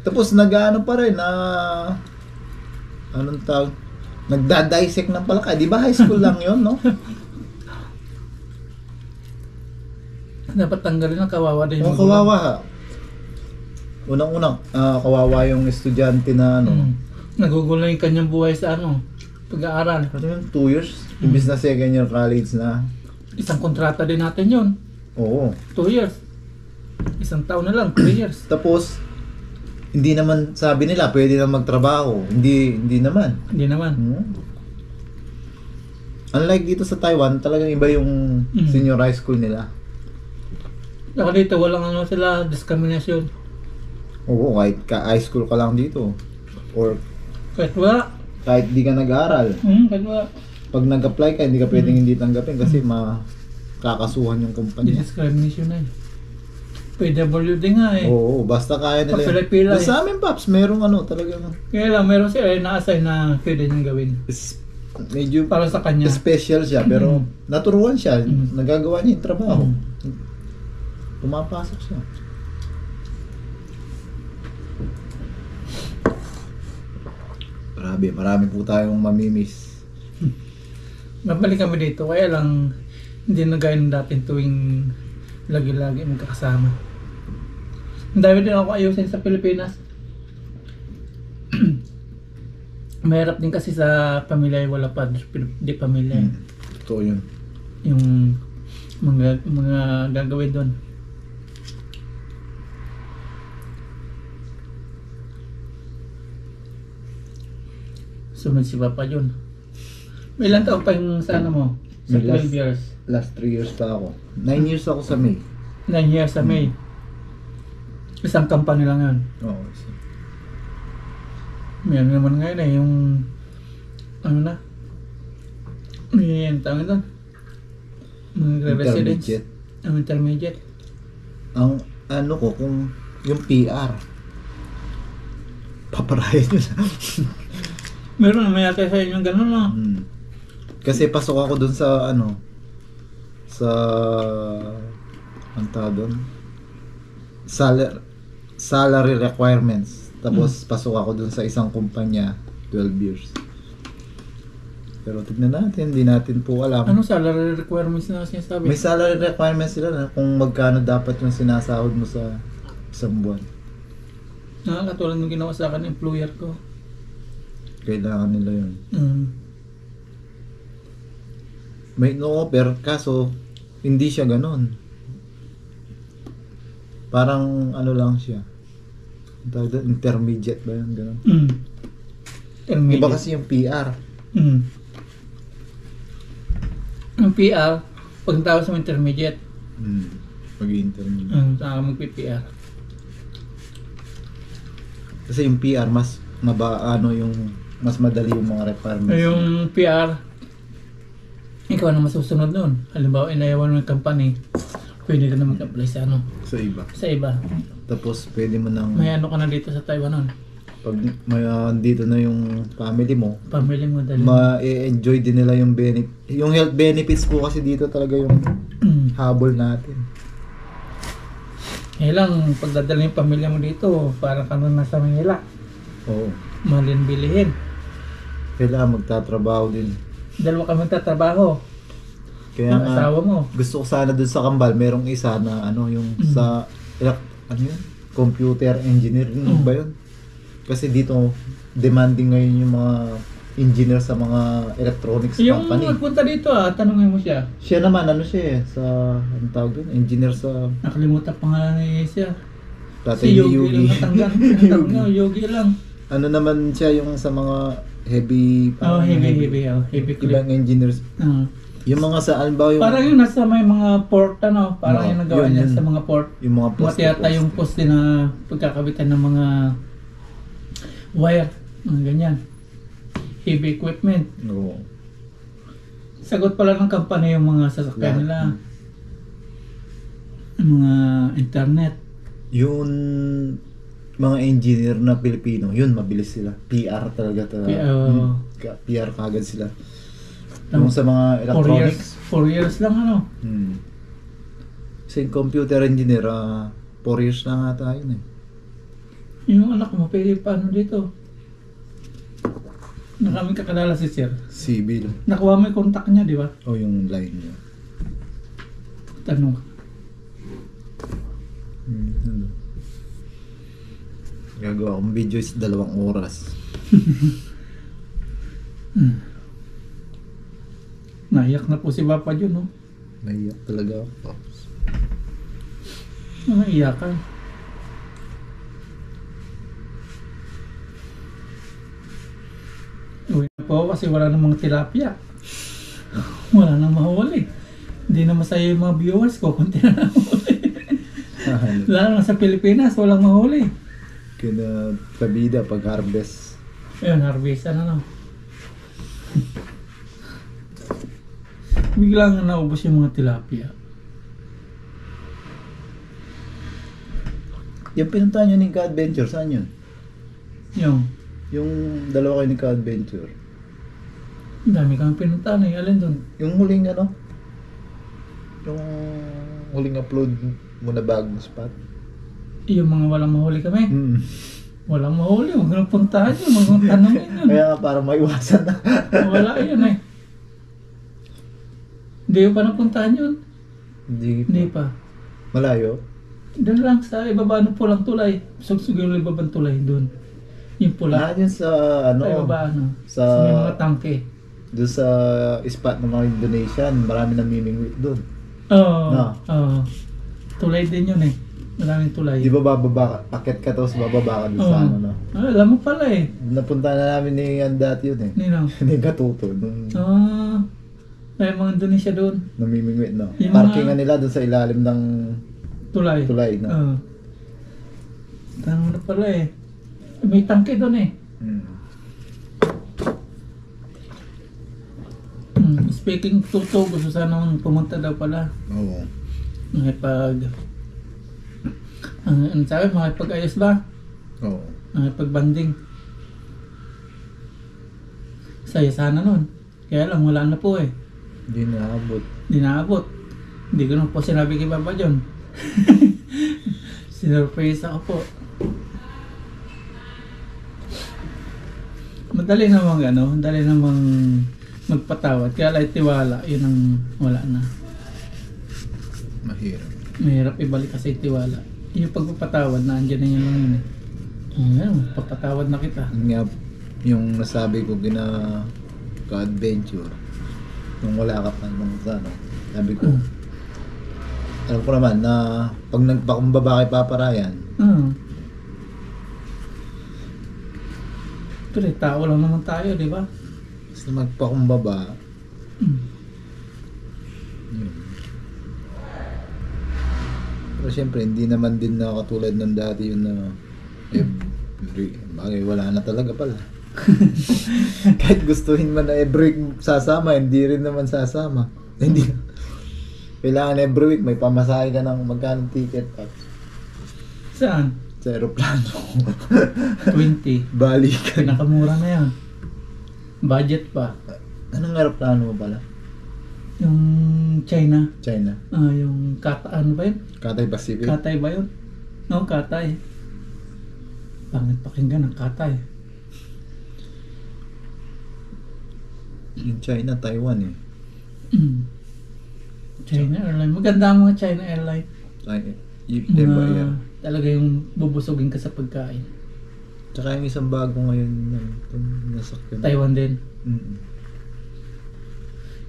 Tapos nag-ano pa rin na... anong tawag? Nagda-dissect ng palaka. Di ba high school lang yon, no? Dapat tanggalin ang kawawa din. Oo, kawawa. Unang-unang, kawawa yung estudyante na ano. Nagugulo yung kanyang buhay sa pag-aaral. Ano yun? 2 years? Imbis na second year college na. Isang kontrata din natin yun. Oo. 2 years. Isang taon na lang, 3 years. Tapos, hindi naman sabi nila pwede na magtrabaho. Hindi naman. Hindi naman. Unlike dito sa Taiwan, talagang iba yung senior high school nila. Saka dito, walang sila discrimination. Oo, kahit high school ka lang dito. Or Kahit wala. kahit di ka nag-aaral. Kahit wala. Pag nag-apply ka, hindi ka pwedeng hindi tanggapin kasi makakasuhan yung kumpanya. Discrimination na PWD nga eh. Oo, basta kaya nila yun. Papila-pila Sa amin, Paps, merong talagang Kaya lang, meron siya na-assign na pwede niyang gawin. medyo Para sa kanya. special siya, pero naturuan siya, nagagawa niya yung trabaho. Mm. Pumapasok siya. Marami po tayong mamimiss. Mabalik kami dito, kaya lang hindi na gaya ng dating tuwing lagi-lagi magkakasama. Ang dami din ako ayusin sa Pilipinas. Mahirap din kasi sa pamilya wala pa di pamilya. Totoo yun. Yung mga gagawin doon. Sunod si Papa yun. May ilang taon pa yung sa ano mo? Sa May 12 years. Last 3 years pa ako. 9 years ako sa May. 9 years sa May. Isang company lang yun. Oo. Meron naman ngayon eh, yung ano na? May tawag doon. Mga residence. Intermediate. Ang intermediate. Ang ano ko, kung yung PR, paparayan nyo na. Meron naman yata sa inyo gano'n no? Kasi pasok ako dun sa sa ang tawag dun? Salary requirements. Tapos pasok ako dun sa isang kumpanya, 12 years. Pero tignan natin, hindi natin po alam. Ano salary requirements na sinasabi? May salary requirements sila na kung magkano dapat yung sinasahod mo sa isang buwan. Katulad ng ginawa sa akin ng employer ko. Kailangan nila yun. May no-offer, kaso hindi siya ganon. Parang ano lang siya. Intermediate ba yun? Ganon. Intermediate. Iba kasi yung PR. Ang PR, pag tawag sa intermediate. Pag-intermediate. Saka mag-PR. Kasi yung PR mas mas madali yung mga requirements. Yung PR, ikaw na masusunod nun. Halimbawa, inayawan mo yung company, pwede ka na mag-apply sa Sa iba. Sa iba. Tapos pwede mo nang May ano ka na dito sa Taiwan nun. pag may dito na yung family mo, Family mo dali. ma-enjoy din nila yung yung health benefits po kasi dito talaga yung habol natin. lang, pagdadala yung pamilya mo dito, parang ka na nasa Manila. Oo. Malin bilihin. Kailangan magtatrabaho din. Dalawa ka magtatrabaho. Kaya Ang asawa mo. gusto ko sana dun sa Kambal, merong isa na yung sa ano yun? Computer engineering ba yun? Kasi dito demanding ngayon yung mga engineer sa mga electronics Yung company. magpunta dito tanungin mo siya. Siya naman siya sa anong tawag yun? Engineer sa Nakalimutan pangalan ni siya. Tatay Si ni Yogi Yugi. lang natanggang. Yogi lang. Ano naman siya yung sa mga heavy Heavy clip. ibang engineers. Yung mga sa ba yung Parang yung nasa may mga port parang No, yung nagawa yun, niya yun. sa mga port. yung mga Mga tiyata yung poste na pagkakabitan ng mga wire, mga ganyan. Heavy equipment. Oo. Sagot pala ng company yung mga sasakyan Lahat. nila. Yung mga internet. Yung mga engineer na Pilipino, yun mabilis sila. PR talaga. PR kagad sila. Yung sa mga 4 years. electronics. 4 years lang Sa computer engineer, 4 years na nga tayo na. Yung anak mo, pwede paano dito? Na kami kakilala si Sir. Civil. Nakuha mo yung contact niya, di ba? O yung line niya. Tanong. Gagawa akong video is 2 oras. Naiyak na po si Papa Jun, no? Naiyak talaga ako. Naiyakan. Uwi na po kasi wala namang tilapia. Wala nang mahuli. Hindi na masaya yung mga viewers ko, kunti na lang mahuli. Lalo na sa Pilipinas, walang mahuli. Kina pabida pag harvest. Ayun, harvest no? Biglang naubos yung mga tilapia. Yung pinuntahan nyo ni Ka-Adventure, saan yun? Yung, Yung dalawa kayo ni Ka-Adventure. dami kang pinuntahan eh. Alin doon? Yung huling ano? Yung huling upload mo na bagong spot. Yung mga walang mahuli kami. Mm. Walang mahuli. Huwag nang puntahan yun. Huwag nang tanongin yun. Kaya nga para maiwasan na. Wala yun eh. Hindi ko pa napuntahan yun. Hindi pa. Malayo? Doon lang sa ibaba ng pulang tulay. Sugsug yung ibabang tulay doon. Yung pula. Yun sa ano? Sa ibaba ano. Sa Sa may mga tangke. doon sa spot ng mga Indonesian, marami namimingwit doon. Oo. No. Oo. Tulay din yun eh. Maraming tulay. Di ba bababa ka? Akit ka tapos bababa ka doon sa ano, no? Ah, alam mo pala eh. Napunta na namin ni dati yun eh. Nino. Ni Gatuto. Nung May mga Indonesia doon. namimingwit, no? Yung Parkingan mga- nila doon sa ilalim ng Tulay. tulay, no? Oo. Tanong na pala eh. May tangke doon eh. Speaking totoo, gusto sanang pumunta daw pala. Oo. Makipag... ano sabi, makipag-ayos ba? Oo. Makipag-banding. Saya sana nun. Kaya lang, wala na po eh. Hindi naabot. Hindi naabot. Hindi ko na po sinabi kay Papa John. Sinurprise ako po. Madali namang magpatawad. Kaya lang tiwala, yun ang wala na. Mahirap. Mahirap ibalik kasi tiwala. Yung pagpapatawad, naandyan na yun lang yun eh. Ayan, papatawad na kita. Yun nga, yung nasabi ko Ka-Adventure, nung wala ka pa nung ano, sabi ko, alam ko naman na pag nagpakumbaba kay Papa Ryan, Pero tao lang naman tayo, di ba? basta magpakumbaba, yun. Pero syempre, hindi naman din na katulad ng dati yun na bagay, wala na talaga pala. Kahit gustuhin man na every week sasama, hindi rin naman sasama. Hindi. Kailangan every week may pamasahe ka ng magkano ticket at Saan? sa aeroplano. 20. Balikan. Pinakamura na yan. Budget pa. Anong aeroplano mo pala? Yung China. China. Yung ano ba yun? Cathay Pacific. Katay ba yun? No, Katay. Pangit pakinggan ang Katay. Yung China, Taiwan eh. China Airline. Maganda ang mga China Airline. Diba yan? Talaga yung bubusugin ka sa pagkain. Tsaka yung isang bago ngayon na nasakyan. Taiwan din. Mm-mm.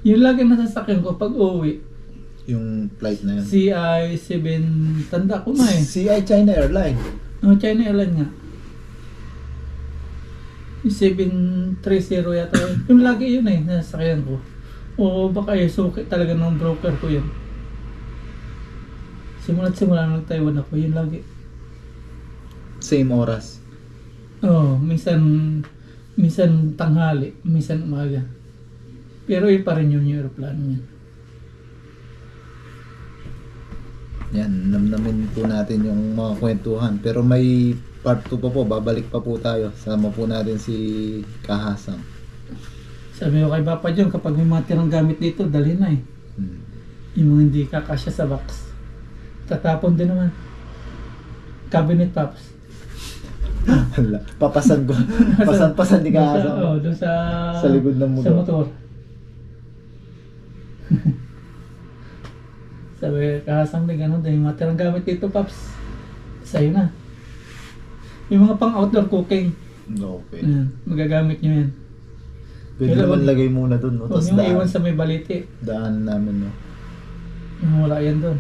Yung lagi nasasakyan ko pag uwi, Yung flight na yan. CI-7, tanda ko na eh. CI China Airline. China Airline nga. Yung 730 yata yun. Yung lagi yun eh, nasasakyan ko. O baka yung suki talaga ng broker ko yun. Simula't simula nung Taiwan ako, yun lagi. Same oras. Minsan tanghali, minsan umaga. Pero yun pa rin yung aeroplano niya. Yan, namnamin po natin yung mga kwentuhan. Pero may part 2 pa po, babalik pa po tayo. Sama po natin si Kahasang. Sabi ko kay Papa John, kapag may mga tirang gamit dito, dalhin na eh. Yung mga hindi kakasya sa box. Tatapon din naman. Cabinet tops. Hala, papasan ko. Pasan ni Kahasang. Doon sa likod ng motor. Sa motor. Sabi Kahasang din gano'n, yung mga tirang gamit dito, Paps. Sa'yo na. Yung mga pang outdoor cooking. Okay. Magagamit nyo yan. Pwede naman lagay muna dun, no? Huwag Tapos nyo iwan sa may baliti. daan namin, no? Yung wala yan doon.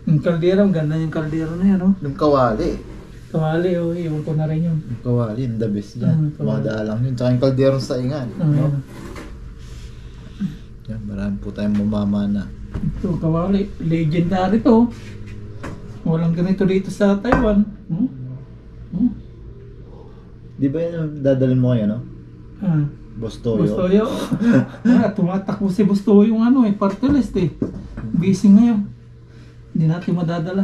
Yung kaldero, ang ganda yung kaldero na yan, oh. Yung kawali. Kawali, iwan ko na rin yun. Yung kawali, yung the best yan. Kawali. Mga daalang yun. Tsaka yung kalderong saingan. No? Yan. Yan, marami po tayong mamamana. Ito, kawali. Legendary to. Walang ganito dito sa Taiwan. Di ba yan dadalhin mo kayo, no? Bostoyo. Bustoyo. Tumatakbo si Bustoyo yung party list eh. Busy ngayon. Hindi natin madadala.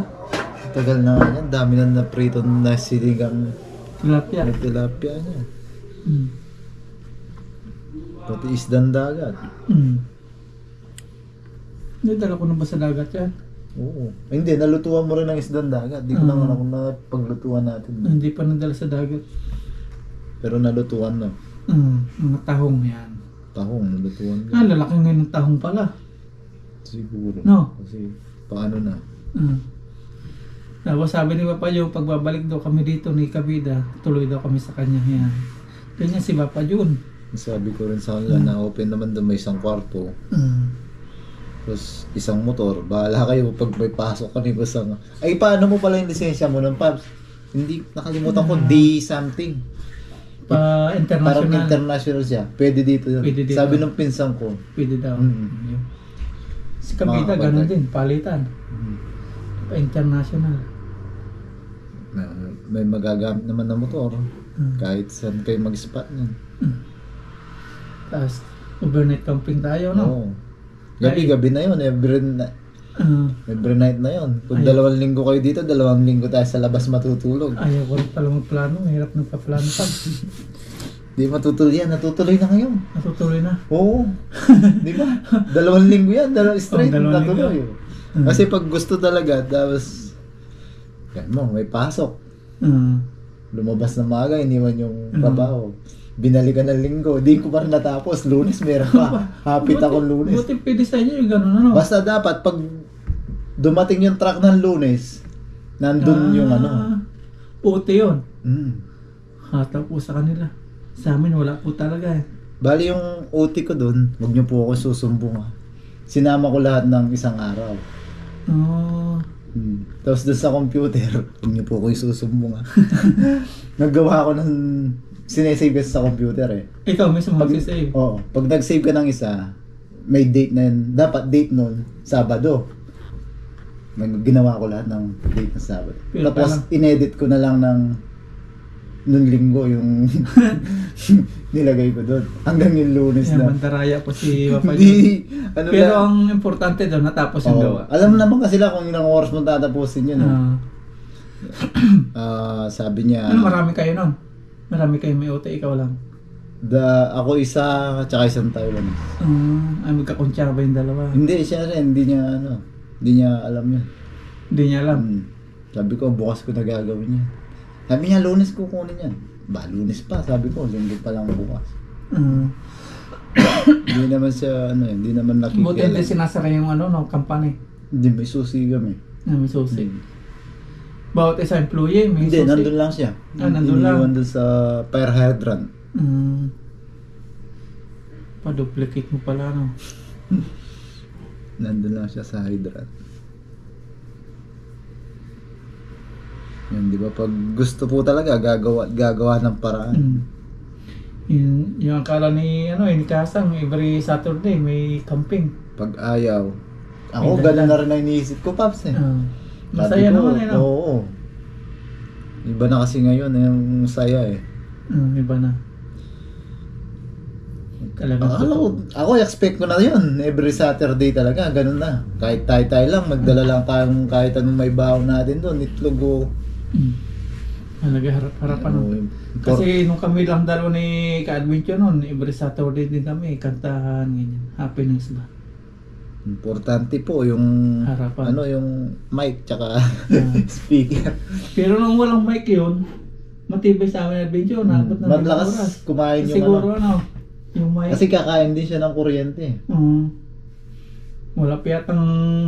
Tagal na nga yan. Dami na naprito na siligang Tilapia. tilapia niya. Mm. Pati isdang dagat. Mm. Hindi, dala ko na ba sa dagat yan? Oo. Ay, hindi, nalutuan mo rin ng isdang dagat. Di ko naman ako na paglutuan natin. Hindi pa nadala sa dagat. Pero nalutuan na. Mga tahong yan. Tahong, nalutuan na. Lalaki ngayon ng tahong pala. Siguro. No. Kasi paano na. Tapos sabi ni Papa Jun, pagbabalik daw kami dito ni Kabida, tuloy daw kami sa kanya. Yan. Ganyan si Papa Jun. Sabi ko rin sa kanila na open naman doon may isang kwarto. Tapos isang motor. Bahala kayo pag may pasok ka ni Basang. Ay, paano mo pala yung lisensya mo ng Paps? Hindi, nakalimutan ko. D something. Parang International. international siya. Pwede dito yun. Pwede dito. Sabi ng pinsang ko. Pwede daw. Mm. Yun. Si Kabida, Mga ganun kapatid. din, palitan. International. May magagamit naman na motor. Kahit saan kayo mag-spot nun. Tapos, overnight camping tayo, no? Oo. Gabi-gabi na yun. Every night na yun. Kung Ay. 2 linggo kayo dito, 2 linggo tayo sa labas matutulog. Ayaw ko rin pala magplano. Mahirap nagpa-plano pa. Di matutuloy yan. Natutuloy na ngayon. Natutuloy na. Oo. Di ba? 2 linggo yan. Straight. Oh, 2 natuloy. linggo. Kasi pag gusto talaga, tapos yan mo, may pasok. Lumabas na maaga, iniwan yung trabaho. Binalikan ng linggo. Di ko pa rin natapos. Lunes meron pa. Hapit ako Lunes. Buti pwede sa inyo yung gano'n, ano? Basta dapat, pag dumating yung truck ng Lunes, nandun yung ano. Puti yun. Hataw po sa kanila. Sa amin, wala po talaga eh. Bali yung OT ko dun, huwag niyo po ako susumbong ha. Sinama ko lahat ng isang araw. Tapos dun sa computer, huwag niyo po ako susumbong ha. Naggawa ko ng sinesave kasi sa computer eh. Ikaw mismo magsisave. Oo. Pag nag-save ka ng isa, may date na yun. Dapat date nun, Sabado. Ginawa ko lahat ng date ng Sabado. Pero Tapos inedit ko na lang ng nung linggo yung nilagay ko doon. Hanggang yung Lunes Yan, na. mandaraya po si Papa Jun. Hindi, ano Pero lang. ang importante daw, natapos yung Oo. gawa. Alam naman kasi sila kung ilang oras mo tatapusin yun. Ah. Sabi niya, Ano, marami kayo nun? Marami kayo may OT, ikaw lang. ako isa, tsaka isang Taiwanese. Ay, magkakuntsaba yung dalawa. Hindi, siya rin, hindi niya alam yun. Hindi niya alam. Sabi ko, bukas ko na gagawin yan. Sabi niya, Lunes ko kunin yan. Lunes pa, sabi ko, linggo pa lang bukas. Hindi naman siya, hindi naman Buti nakikialam. hindi sinasara yung company. Hindi, may susi kami. May susi. Bawat isa employee, may Hindi, susi. nandun lang siya. Nandun lang. Iniwan dun sa fire hydrant. Pa-duplicate mo pala, no? Nandun lang siya sa hydrant. Yan, di ba? Pag gusto po talaga, gagawa ng paraan. Yung akala ni Kasang, every Saturday may camping. Pag ayaw. Ako, May gano'n na rin ang iniisip ko, Paps eh. Masaya Sabi ko, naman no? Oo. Iba na kasi ngayon, yung saya eh. Iba na. Ako expect ko na yun. Every Saturday talaga, ganun na. Kahit tayo lang, magdala lang tayong kahit anong may baon natin doon. Itlog o... Harapan no? Kasi nung kami lang dalawa ni Ka-Adventure noon, every Saturday din kami, kantahan, ganyan. Happenings ba? Importante po yung... Harapan. yung mic tsaka speaker. Pero nung walang mic yun, matibay sa amin Adventure, naabot na Madlakas oras. kumain yung Siguro yung mic. Kasi kakain din siya ng kuryente. Wala pa yatang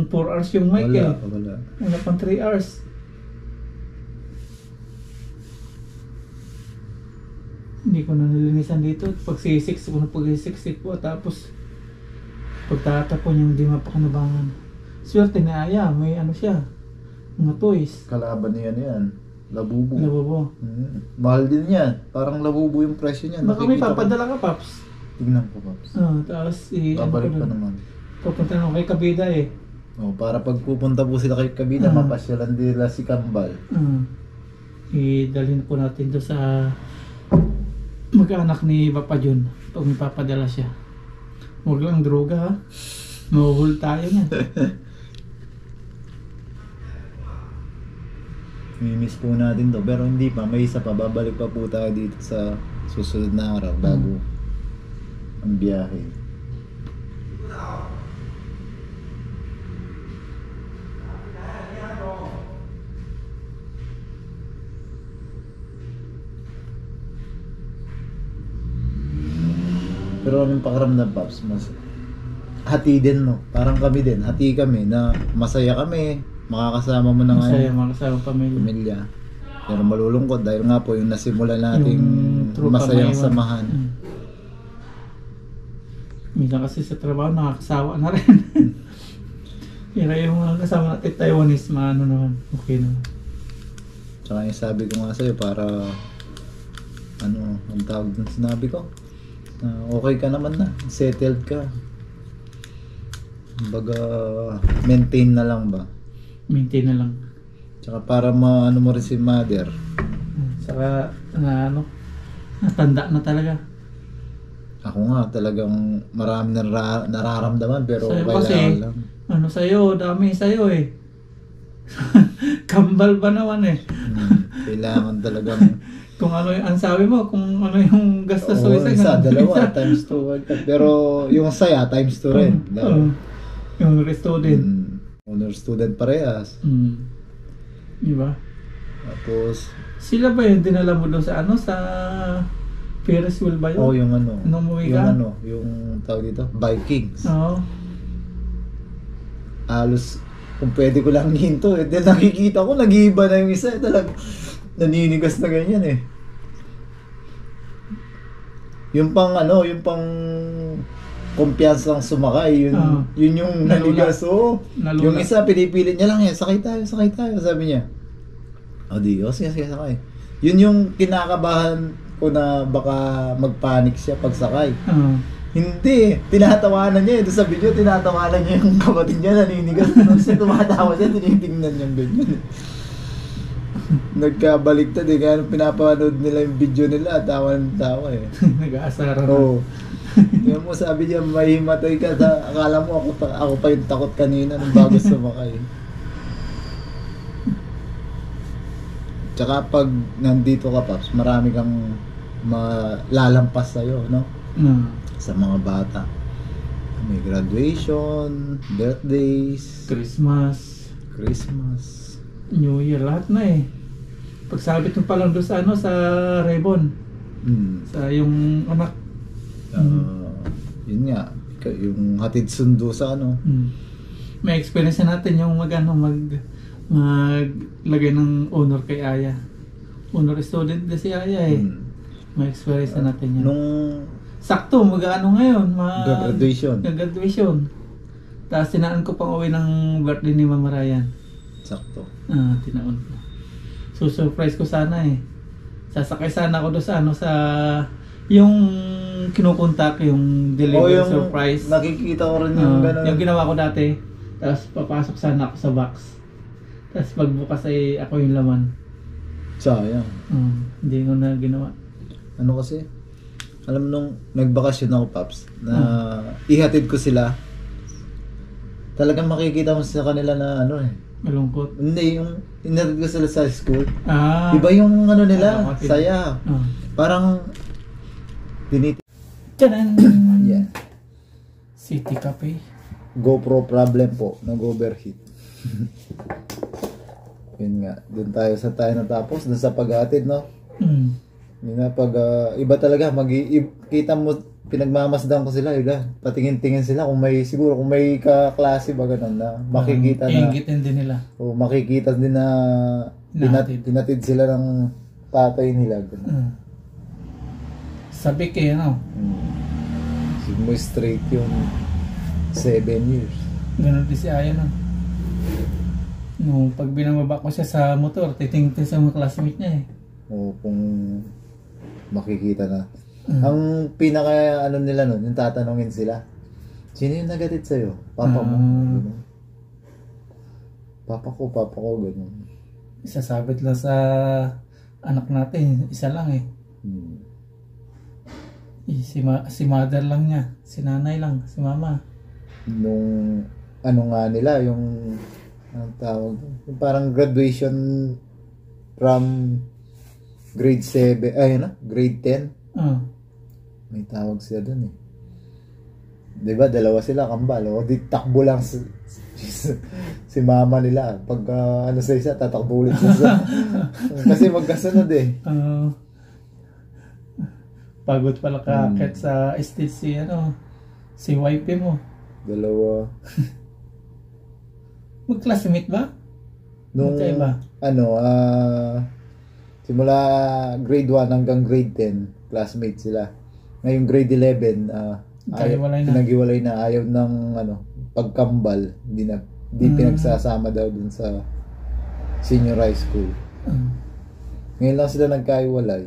4 hours yung mic Wala. Wala pang 3 hours. Hindi ko na nilinisan dito. Pagsisik ko na pagsisik po. Tapos pagtatapon yung di mapakanabangan. Swerte na Aya. May siya. Mga toys. Kalaban niya yan. Labubo. Labubo. Mahal din yan. Parang labubo yung presyo niyan. Baka may Nakikita ko. papadala ka, Paps. Tignan ko, Paps. Tapos Babalik pa naman. Pupunta na kay Kabida eh. Para pag pupunta po sila kay Kabida, mapasyalan nila si Kambal. Idalhin po natin doon sa mag-anak ni Papa Jun pag may papadala siya. Huwag lang droga ha. Mahuhul tayo niyan. Mimiss po natin to. Pero hindi pa, may isa pa. Babalik pa po tayo dito sa susunod na araw bago ang biyahe. Pero anong pakiramdam, Paps? Mas hati din, no? Parang kami din, hati kami na masaya kami, makakasama mo na Masaya, ngayon makasama pamilya. pamilya. Pero malulungkot dahil nga po yung nasimula nating Yung tropa masayang maiwan. samahan. Minsan kasi sa trabaho, nakakasawa na rin. Kaya yung mga kasama natin Taiwanese, maano naman, okay naman. Tsaka yung sabi ko nga sa'yo para ano, ang tawag ng sinabi ko, okay ka naman na, settled ka. Baga, maintain na lang ba? Maintain na lang. Tsaka para maano mo rin si mother. Saka, natanda na talaga. Ako nga talagang marami nararamdaman pero Sa'yo kailangan kasi, lang. Sa'yo, dami sa'yo eh. Kambal ba naman eh. Kailangan talagang Kung ano yung, ang sabi mo, kung ano yung gastos mo isa, dalawa, times 2. Pero yung saya, times 2 rin. Yung student. Honor student parehas. Diba? Tapos, Sila ba yung dinala mo doon sa sa Ferris wheel ba yun? yung ano, Nung umuwi yung ka? yung tawag dito, Vikings. Oo. Halos, kung pwede ko lang hinto, dahil nakikita ko, nag-iiba na yung isa, talagang naninigas na ganyan eh. Yung pang kumpiyansang sumakay, yun yung nanigas. Oo. Nalula. Yung isa, pinipilit niya lang yan, sakay tayo, sabi niya. O di, sige, sakay. Yun yung kinakabahan ko na baka magpanik siya pag sakay. Hindi, tinatawanan niya doon sa video, tinatawanan niya yung kapatid niya, naninigas. Tapos tumatawa siya, tinitingnan niya ganyan. Nagkabaliktad eh, kaya nung pinapanood nila yung video nila, tawa ng tawa eh. Nag-aasara na. Oo. Yung mo sabi niya, mahimatay ka sa, akala mo ako pa yung takot kanina nung bago sumakay. Tsaka pag nandito ka, Paps, marami kang malalampas sa'yo, no? Sa mga bata. May graduation, birthdays, Christmas, New Year, lahat na eh. Pagsabit mo pa lang doon sa sa Rebon. Sa yung anak. Yun nga, yung hatid sundo sa May experience na natin yung maglagay ng honor kay Aya. Honor student na si Aya eh. May experience na natin yan. Nung sakto, ngayon? Graduation. Tapos tinaan ko pang uwi ng birthday ni Mama Ryan. Sakto. Tinaon ko. So surprise ko sana eh. Sasakay sana ako doon sa yung kinukontak yung delivery yung surprise. Nakikita ko rin yung gano'n. Yung ginawa ko dati. Tapos papasok sana ako sa box. Tapos pagbukas ay ako yung laman. Sayang. Hindi ko na ginawa. Ano kasi? Alam nung nagbakasyon ako, Paps, na ihatid ko sila. Talagang makikita mo sa kanila na Malungkot. Hindi, yung ihatid ko sila sa school. Iba yung nila, saya. Parang Tadaan! Yeah. City Cafe. GoPro problem po, nag-overheat. Yun nga, dun tayo natapos, dun sa paghatid, no? Yun na, pag iba talaga, kita mo, pinagmamasdan ko sila, patingin-tingin sila kung may kaklase ba ganun na makikita na. Iingitin din nila. O makikita din na tinatid sila ng tatay nila. Sabi kayo, Sigmo straight yung 7 years. Ganun din si Aya no, pag binababa ko siya sa motor, titingin sa mga classmate niya eh. O kung makikita na. Ang pinaka nila nun, yung tatanungin sila, sino yung nagatid sa'yo? Papa mo? Papa ko, ganun. Isasabit lang sa anak natin, isa lang eh. Si mother lang niya, si nanay lang, si mama. Nung nga nila, yung anong tawag, yung parang graduation from grade 7, ay ano, grade 10. Ah. May tawag siya dun eh. Diba, dalawa sila, kambal. O, di takbo lang si mama nila. Pag ano sa isa, tatakbo ulit sa isa. Kasi magkasunod eh. Pagod pala kakit sa stage si wife mo. Dalawa. Mag-classmate ba? Nung, Magkaiba? simula grade 1 hanggang grade 10, classmate sila. Ngayong grade 11, pinag-iwalay na. Ayaw ng pagkambal. Hindi pinagsasama daw dun sa senior high school. Ngayon lang sila nagkaiwalay.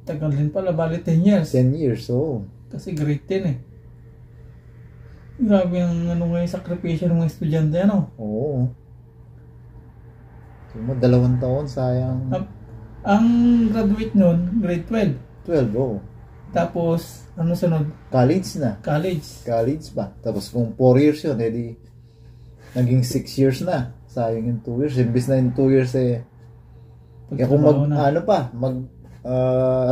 Tagal din pala, bali 10 years. 10 years, oo. Kasi grade 10 eh. Grabe ang ngayon sakripisyo ng mga estudyante, Oo. So, 2 taon, sayang. Ang graduate nun, grade 12. 12, oo. Tapos, sunod? College na. College Pa. Tapos kung 4 years yun, edi naging 6 years na. Sayang yung 2 years. Imbis na yung 2 years kaya kung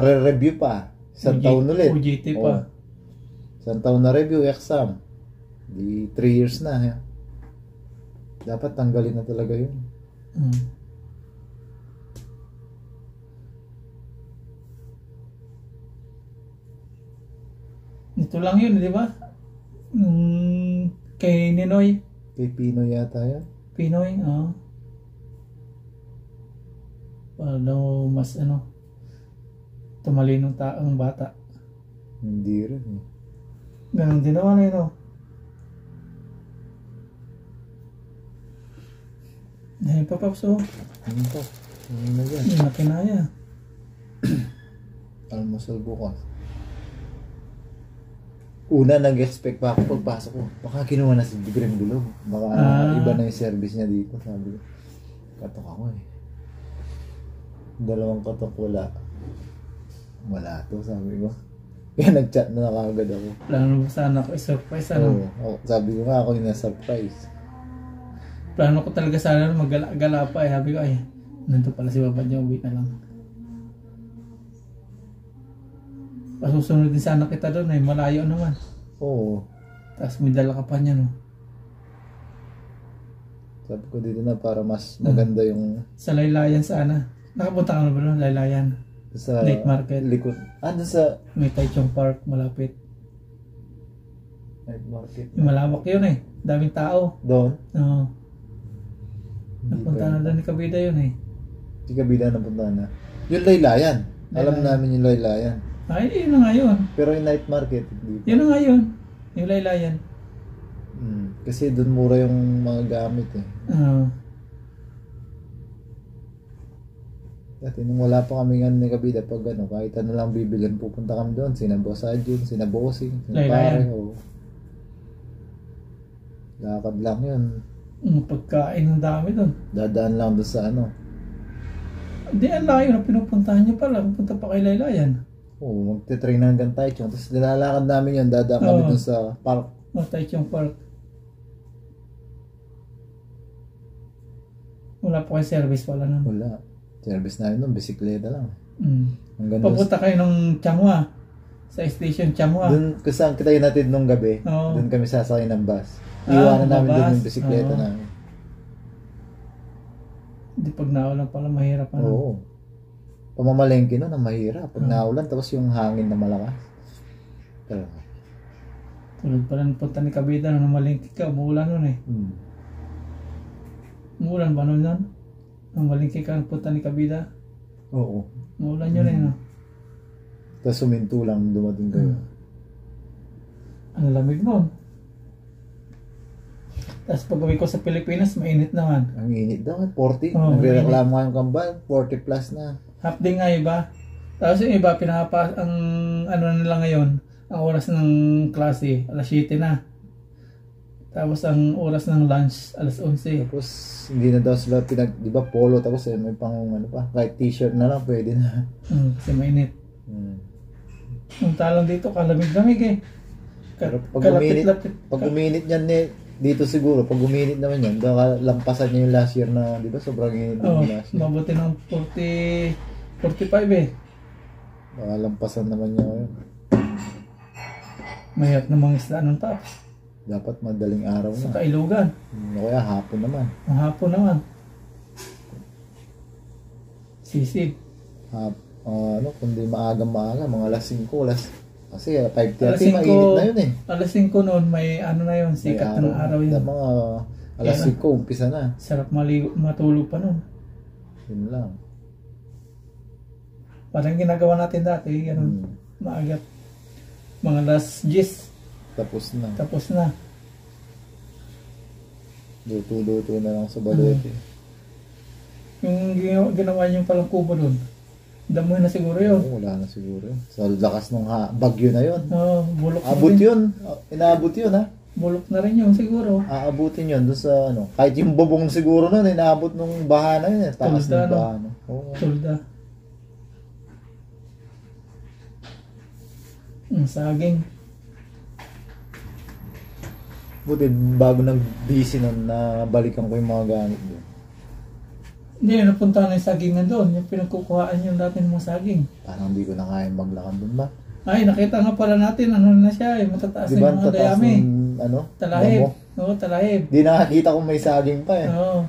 re-review pa. Isang taon ulit. OJT pa. Isang taon na review, exam. Di 3 years na. Dapat tanggalin na talaga yun. Ito lang yun, di ba? Kay Ninoy. Kay Pinoy yata yan. Pinoy, para daw mas tumalinong taong bata. Hindi rin eh. Ganun din naman Dahil pa Paps, Ano to? Ano na yan? Hindi na kinaya. Almusal bukas. Una, nag-expect pa ako pagpasok ko. Baka kinuha na si Green Bilog. Baka iba na yung service niya dito. Sabi ko, katok ako eh. 2 katok wala. Wala to, sabi ko. Kaya nag-chat na kagad ako. Plano sana ako i-surprise, Sabi ko nga ako yung na-surprise. Plano ko talaga sana mag-gala pa eh. Sabi ko, nandito pala si Papa niya, wait na lang. Pasusunod din sana kita doon malayo naman. Oo. Tapos may dala ka pa niya, Sabi ko dito na para mas maganda yung... Sa Laylayan sana. Nakapunta ka na ba doon, Laylayan? Sa Night market. Likod. Doon sa... May Taichung Park, malapit. Night market. Malawak yun daming tao. Doon? Oo. Napunta na doon ni Kabida yun Si Kabida napunta na. Yung Laylayan. Alam namin yung Laylayan. Yun na nga yun. Pero yung night market, hindi pa. Yun na nga yun. Yung Laylayan. Kasi doon mura yung mga gamit Dati nung wala pa kami ni Kabida, pag kahit ano lang bibilin, pupunta kami doon. Sina Boss Adjun, sina Bossing, sina Pare. Lakad lang yun. Pagkain ng dami doon. Dadaan lang doon sa Hindi, ang layo na pinupuntahan niyo pala. Pupunta pa kay Laylayan. Oo, magte-train hanggang Taichung. Tapos nilalakad namin yun, dadaan kami doon sa park. Taichung Park. Wala po kayo service pala nun. Wala. Service namin doon, bisikleta lang. Papunta kayo ng Changhua. Sa station Changhua. Doon, kasang kita yung natin nung gabi, doon kami sasakay ng bus. Iwanan namin doon yung bisikleta namin. Hindi pag naulan pala mahirap. Oo. Pamamalengke nun ang mahirap. Pag naulan, tapos yung hangin na malakas. Pero, tulad pala ng punta ni Kabida nung namalengke ka, umuulan nun Umuulan ba nun? Nung malingki ka ng punta ni Kabida? Oo. Umuulan yun Tapos suminto lang dumating kayo. Ang lamig nun. Tapos pag uwi ko sa Pilipinas, mainit naman. Ang init daw, 40. Nagre-reklamo nga yung kambal, 40 plus na. Half day nga iba. Tapos yung iba, ang nila ngayon, ang oras ng klase, alas 7 na. Tapos ang oras ng lunch, alas 11. Tapos hindi na daw sila di ba polo, tapos may pang kahit t-shirt na lang pwede na. Kasi mainit. Yung talong dito, kalamig-lamig Pero pag uminit yan dito siguro, pag uminit naman yan, baka lampasan niya yung last year na, di ba, sobrang init Oh, yung last year. mabuti ng 45 eh. Baka lampasan naman niya yun. Mahirap namang isda ng taps. Dapat madaling araw Sa na. Kailugan. O kaya hapon naman. Ang hapon naman. Sisig. Kundi maaga, mga alas 5, kasi 5:30 Alas 5, mainit na yun eh. alas 5 noon, may ano na yun, May sikat ng araw yun. Mga alas Kaya 5, umpisa na. Sarap matulog pa noon. Yun lang. Parang ginagawa natin dati, ganun, maaga. Mga alas 10, Tapos na. tapos na. Luto-luto na lang sa balete. Yung ginawa niyo palang kubo doon, damoy na siguro yun. Wala na siguro yun. Sa lakas ng bagyo na yun. Oo, bulok na Abot rin. yun. Inaabot yun ha. Bulok na rin yun siguro. Aabutin yun doon sa kahit yung bubong siguro nun, inaabot nung baha na yun eh. Taas Tulda, ng no? baha. No? Oo. Tulda. Ang saging. Buti bago nag-busy nun, na balikan ko yung mga gamit doon. Hindi, napunta na yung sagingan doon. Yung pinagkukuhaan yung dati ng mga saging. Parang hindi ko na kaya maglakad doon ba? Ay, nakita nga pala natin, ano na siya, matataas Di na ba yung mga tataas dayami. ng Talahib. damo? Oo, talahib. Di nakakita kung may saging pa eh. Oo.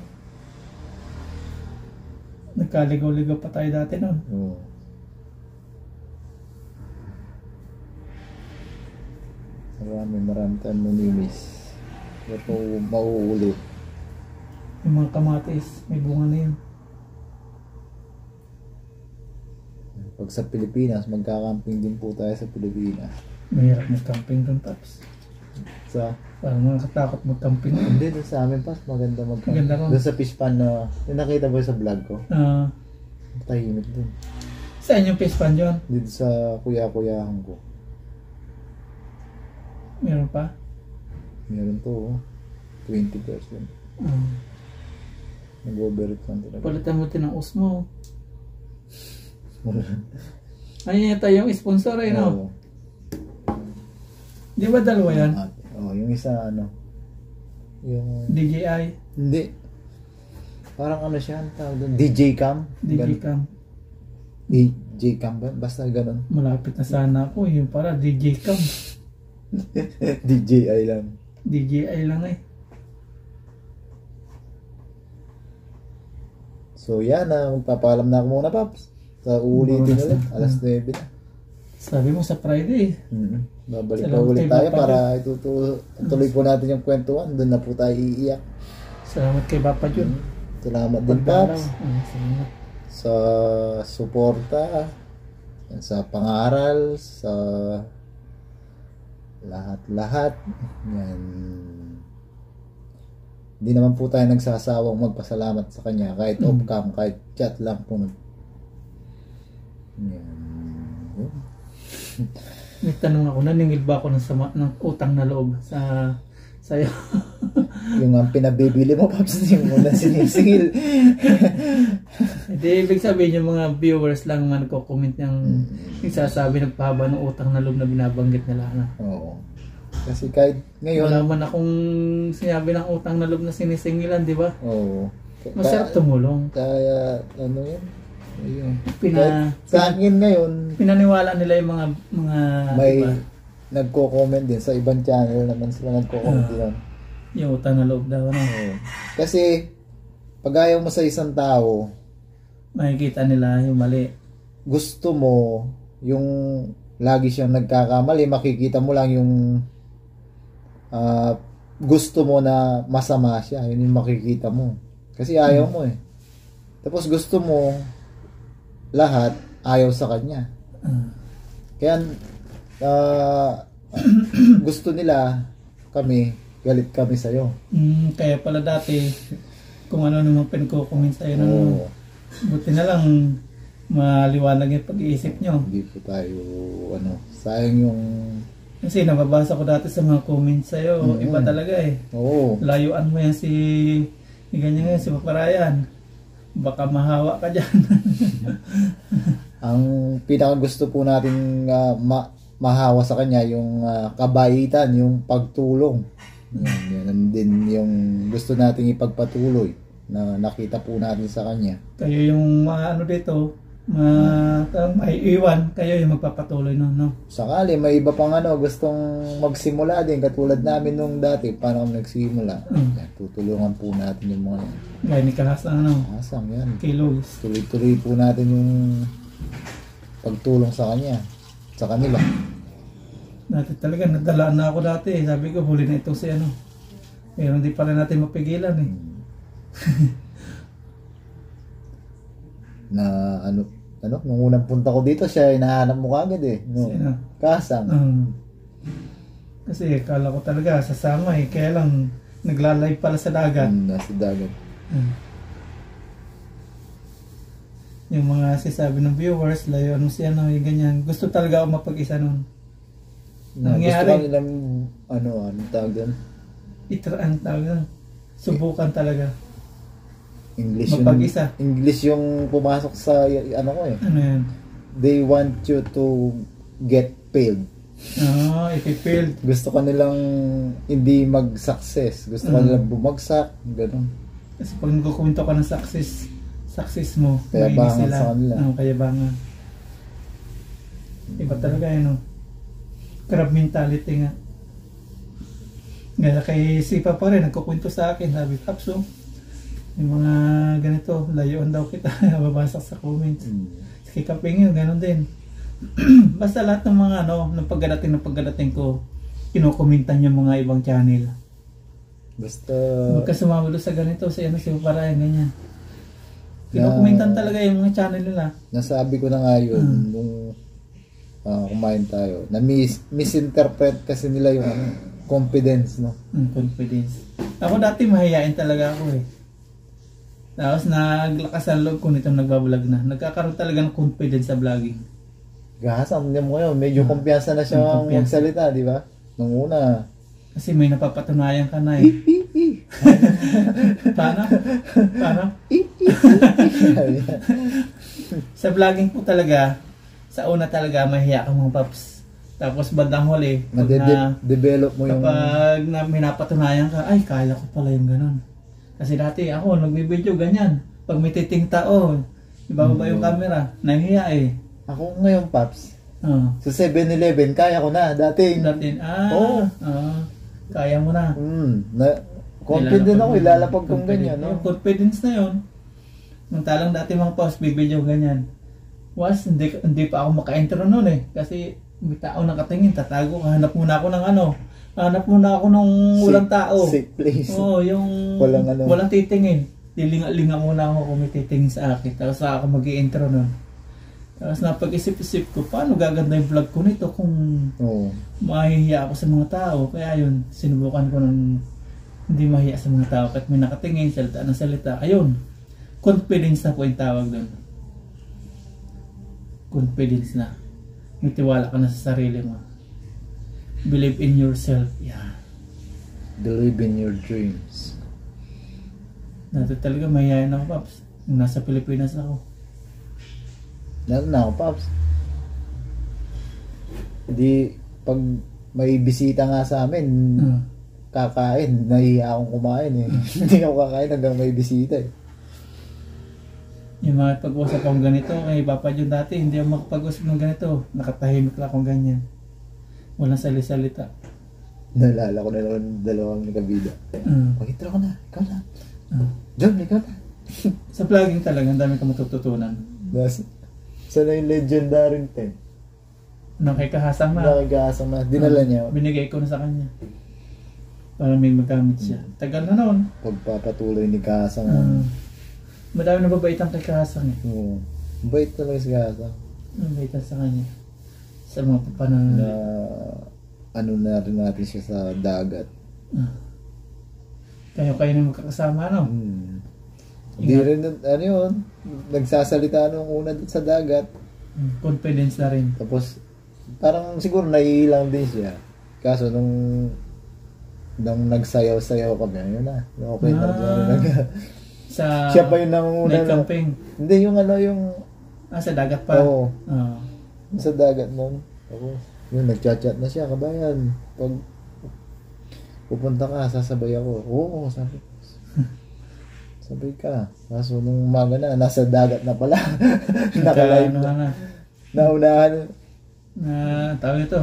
Nagkaligaw-ligaw pa tayo dati noon. Oo. Marami tayong namimiss. Ito mauulit. Yung mga kamatis, may bunga na yun. Pag sa Pilipinas, magkakamping din po tayo sa Pilipinas. Mahirap mag-camping doon, Taps. Sa Parang nakakatakot mag-camping. Hindi, doon sa amin pas, maganda magkamping. Maganda ron. Doon sa fish pan na, yung nakita mo sa vlog ko, Ah, tahimik doon. saan yung fish pan dyan? Dito sa kuya-kuyahan ko. Meron pa? Meron to, 20%. Ah. Nag-overeat lang talaga. Palitan mo din ng Osmo. Ayun yata yung sponsor eh, no? Oo. Di ba dalawa yan? Yung isa yung DJI, hindi. Parang ano siya, ang tawag doon, DJ Cam. DJ Cam. DJ Cam ba? Basta ganun. Malapit na sana ako, yung para DJ Cam. DJI lang. DJI lang eh. So yan magpapaalam na ako muna, Paps. Sa uulitin ulit, alas 9 na. Sabi mo sa Friday. Babalik pa Salamat ulit kay tayo Papa para itutuloy po natin yung kwentuhan. Doon na po tayo iiyak. Salamat kay Papa Jun. Salamat din, Paps. Salamat. Sa suporta, sa pangaral, sa lahat-lahat. Yan. Hindi naman po tayo nagsasawang magpasalamat sa kanya kahit off-cam, kahit chat lang po. Yan. May tanong ako, naningil ba ako ng utang na loob sa'yo? Yung pinabibili mo, Paps, yung muna sinisingil. Hindi, ibig sabihin yung mga viewers lang nga nagko-comment yung sasabi nagpahaba ng utang na loob na binabanggit nila na. Oo. Kasi kahit ngayon, Wala man akong sinabi ng utang na loob na sinisingilan, di ba? oo. Masarap tumulong. Kaya, ano yun? Ayun. Pina- Kahit sa akin ngayon, Pinaniwala nila yung mga may di ba? nagko-comment din. Sa ibang channel naman sila nagko-comment din. Yung utang na loob daw, ano? Oo. Kasi, pag ayaw mo sa isang tao, Makikita nila yung mali. gusto mo yung lagi siyang nagkakamali, makikita mo lang yung gusto mo na masama siya. Yun yung makikita mo. Kasi ayaw mo eh. Tapos gusto mo lahat ayaw sa kanya. Kaya gusto nila kami, galit kami sa'yo. Kaya pala dati, kung ano naman pinagko-comment sa'yo, Oo. buti na lang maliwanag yung pag-iisip nyo. Hindi po tayo, sayang yung, Kasi nababasa ko dati sa mga comments sa'yo, iba talaga eh. oo. Layuan mo yan ganyan yan, si Paparayan. Baka mahawa ka dyan. Ang pinaka gusto po natin mahawa sa kanya, yung kabaitan, yung pagtulong. Yan din yung gusto nating ipagpatuloy na nakita po natin sa kanya. Kayo yung mga ano dito, may iwan, kayo yung magpapatuloy no? Sakali may iba pang gustong magsimula din katulad namin nung dati, paano kami nagsimula. Yan, tutulungan po natin yung mga yan. Gaya ni Kahasang Asang yan. kay Lois. Tuloy-tuloy po natin yung pagtulong sa kanya, sa kanila. Dati talaga, nadalaan na ako dati. Sabi ko, huli na ito si pero hindi pa rin natin mapigilan Na nung unang punta ko dito, siya hinahanap mo kagad no? Sino? Kasang. Kasi kala ko talaga sasama kaya lang nagla-live pala sa dagat. Nasa dagat. Yung mga sinasabi ng viewers, layo yung ganyan. Gusto talaga ako mapag-isa nun. Gusto ka nilang anong tawag doon? Ang tawag doon. Subukan talaga. English mapag-isa. English yung pumasok sa ko Ano yan? They want you to get paid. Ipipild. Gusto ka nilang hindi mag-success. Gusto ka nilang bumagsak. Ganun. Kasi pag nagkukwento ka ng success mo, kaya bangan sila. sa kanila. Kaya bangan. Iba talaga crab mentality nga. Gaya kay Sipa pa rin, nagkukwento sa akin. Sabi, Kapso, yung mga ganito, layuan daw kita. Babasak sa comments. Kay Kaping yun, gano'n din. Basta lahat ng mga ng pagdating ko, kinukomentan yung mga ibang channel. Basta huwag ka sumama doon sa ganito, sa si Parayan, ganyan. Kinukomentan talaga yung mga channel nila. Nasabi ko na nga yun nung kumain tayo. Na misinterpret kasi nila yung confidence, no? Confidence. Ako dati mahihain talaga ako Tapos naglakas ang loob ko nitong nagbablog na. Nagkakaroon talaga ng confidence sa vlogging. Gahasam niya mo ngayon. Medyo kumpiyansa na siya magsalita, di ba? Nung una. Kasi may napapatunayan ka na Paano? Sa vlogging po talaga, sa una talaga mahiya ka mga paps. Tapos bandang huli, develop mo yung... Kapag may napatunayan ka, ay kaya ko pala yung ganun. Kasi dati ako, nagbibideo ganyan. Pag may titing tao, ibababa yung camera, nahihiya Ako ngayon, Paps, sa 7-Eleven, kaya ko na. Dati, kaya mo na. Confident ako, ilalapag kong ganyan. Yung confidence na yun. Nung talang dati mga Paps, bibideo ganyan. Hindi pa ako maka-intro nun Kasi may tao nakatingin, tatago, hanap muna ako ng hanap muna ako ng walang tao. Safe place. Yung walang titingin. Lilinga muna ako kung may titingin sa akin. Tapos ako mag-i-intro nun. Tapos napag-isip-isip ko, paano gaganda yung vlog ko nito kung mahihiya ako sa mga tao. Kaya yun, sinubukan ko ng hindi mahiya sa mga tao. Kahit may nakatingin, salita ng salita. Ayun, confidence na po yung tawag doon. Confidence na. May tiwala ka na sa sarili mo. Believe in yourself. Yeah. Believe in your dreams. Dati talaga mahihayin ako, Paps. Nung nasa Pilipinas ako. Lalo na ako, Paps. Hindi, pag may bisita nga sa amin, kakain, nahihiya akong kumain Hindi ako kakain hanggang may bisita Yung mga pag-usap akong ganito, Papa John dati, hindi ako makapag-usap ng ganito. Nakatahimik lang akong ganyan. Walang sali-salita. Naalala ko na naman dalawang kabida. Pag-intro ko na, ikaw na. John, ikaw na. Sa vlogging talaga, ang dami ka matututunan. Sana yung legendary 10. Kay Kahasang na. Nakikasang na. Dinala niya. Binigay ko na sa kanya. Para may magamit siya. Tagal na noon. Pagpapatuloy ni Kasang. Madami na babaitan kay Kahasang Oo. Bait talaga si Kasang. Babaitan sa kanya. Sa mga papanan. Na rin natin siya sa dagat. Kayo na magkakasama, Hindi rin, yun, nagsasalita nung una sa dagat. Confidence na rin. Tapos, parang siguro naiilang din siya. Kaso nung nagsayaw-sayaw kami, yun na. Okay na. Siya pa yung nangunguna. Night camping. Hindi, yung sa dagat pa? Oo. Sa dagat nun. Tapos, yun, nagchat-chat na siya, kabayan. pupunta ka, sasabay ako. Oo, sabi ko. Sabay ka. Kaso nung umaga na, nasa dagat na pala. Nakalive Ano na. na, Naunahan. tawag ito,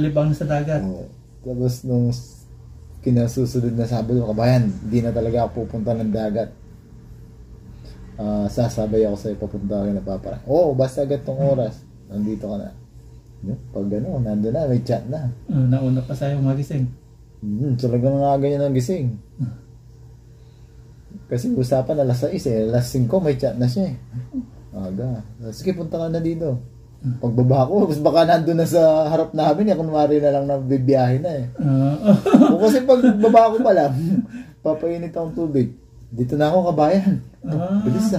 libang na sa dagat. Oo. Tapos nung kinasusunod na Sabado, kabayan, hindi na talaga ako pupunta ng dagat. Sasabay ako sa'yo, papunta ka na papara. Oo, basta agad tong oras. Nandito ka na. Pag gano'n, nandun na, may chat na. Nauna pa sa'yo magising. Talagang nga ganyan ang gising. Kasi usapan alas 6 alas 5 may chat na siya Aga. Sige, punta ka na dito. Pagbaba ko, baka nandun na sa harap namin, kunwari na lang na bibiyahe na O kasi pagbaba ko pa lang, papainit akong tubig. Dito na ako, kabayan. Bilis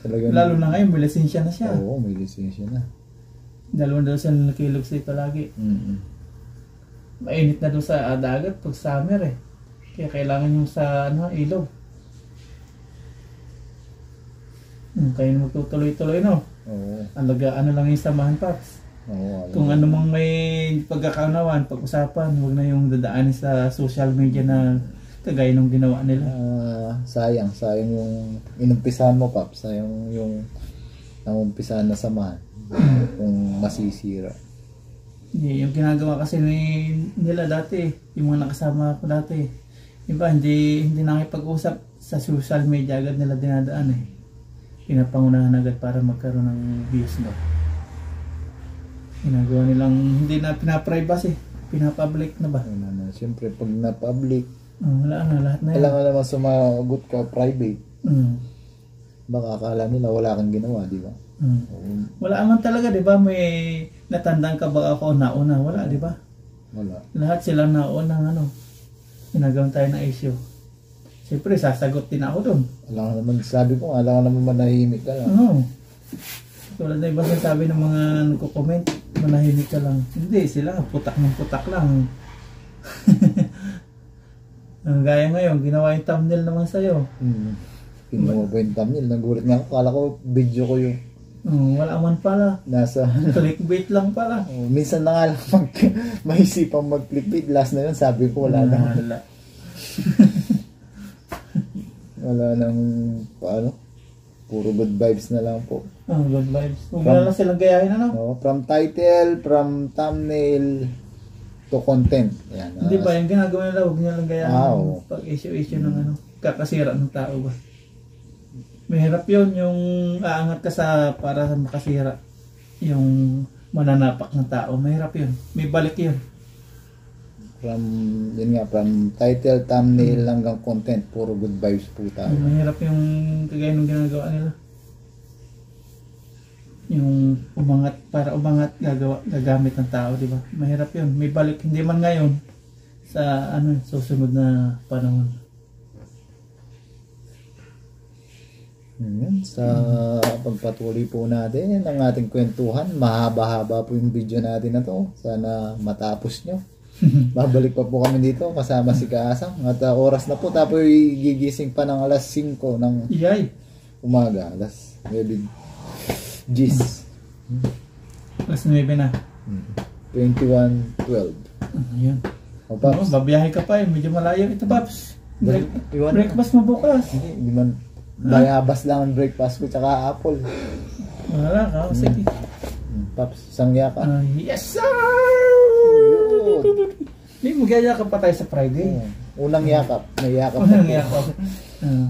Talagang, Lalo na ngayon, may lisensya na siya. Oo, may lisensya na. 2 kilog sa ito lagi. Mainit na doon sa dagat pag summer Kaya kailangan yung sa ilog. Kaya magtutuloy-tuloy no. Oo. Ano lang yung samahan Paps. Oo. Kung ano mang may pagkakaunawan, pag-usapan, huwag na yung dadaanin sa social media na kagaya nung ginawa nila. Sayang yung inumpisahan mo, Pap. Sayang yung namumpisahan na samahan. Kung masisira. Yung ginagawa kasi nila dati, yung mga nakasama ko dati. Iba, hindi nakipag-usap sa social media agad nila dinadaan Pinapangunahan agad para magkaroon ng views Ginagawa nilang hindi na pinaprivacy, pinapublic na ba? Siyempre, pag na-public, wala na, lahat na yan. kailangan naman sumagot ka private. Baka akala nila wala kang ginawa, di ba? Wala naman talaga, di ba? May natandaan ka ba ako nauna? Wala, di ba? Wala. Lahat sila nauna ginagawa tayo ng issue. Siyempre, sasagot din ako doon. Alam naman, sabi ko, alam naman manahimik ka lang. Oo. Tulad na iba sabi ng mga nagko-comment, manahimik ka lang. Hindi, sila putak ng putak lang. Gaya ngayon, ginawa yung thumbnail naman sa'yo. Kinuha ko yung thumbnail, nagulat nga ako, kala ko video ko yung wala man pala. nasa Clickbait lang pala. minsan na nga lang maisipang mag-clickbait. Last na yun, sabi ko wala na. Wala nang paano. Puro good vibes na lang po. Good vibes. Huwag na lang silang gayahin From title, from thumbnail to content. Yan. Hindi ba yung ginagawa nila, huwag nilang gayahin. Oo. Pag issue ng kakasira ng tao ba. Mahirap yun yung aangat ka para makasira yung mananapak ng tao. Mahirap yun. May balik yun. From title, thumbnail hanggang content, puro good vibes po tayo. Mahirap yung kagaya ng ginagawa nila. Yung umangat gagamit ng tao, di ba? Mahirap yun. May balik, hindi man ngayon sa susunod na panahon. Sa pagpatuloy po natin ang ating kwentuhan, mahaba-haba po yung video natin na to. Sana matapos nyo. Babalik pa po kami dito kasama si Kaasang at oras na po, tapos gigising pa ng alas 5 ng umaga, alas 9 G's. Alas 9 na 21:12. Ayun. Paps, babiyahe ka pa medyo malayo ito Paps. iwan Breakfast mo bukas. Hindi man bayabas lang ang breakfast ko tsaka apple. Wala ka, sige. Paps, isang yaka. Yes sir! Hindi, magyayakap pa tayo sa Friday. Unang yakap. May yakap. Unang yakap.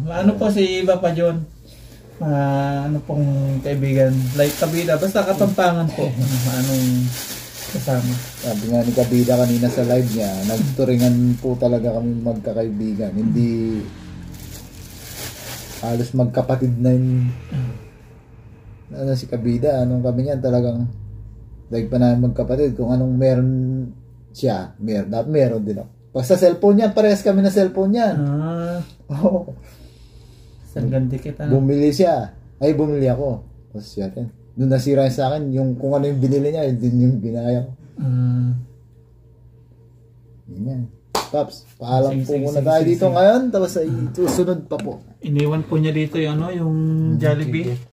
Ano po si Papa John? Ano pong kaibigan? Like Kabida. Basta Kapampangan po. Anong kasama. Sabi nga ni Kabida kanina sa live niya, nagturingan po talaga kami magkakaibigan. Hindi halos magkapatid na yung si Kabida. Anong kami niyan talagang like pa namin magkapatid. Kung anong meron siya, meron din ako. Pag sa cellphone niyan, parehas kami na cellphone niyan. Oo. Isang ganti kita. Bumili siya. Ay, bumili ako. Tapos siya din. Doon nasira sa akin, yung kung ano yung binili niya, yun din yung binaya ko. Yan. Paps, paalam po muna tayo dito ngayon. Tapos ay susunod pa po. Iniwan po niya dito yung Jollibee.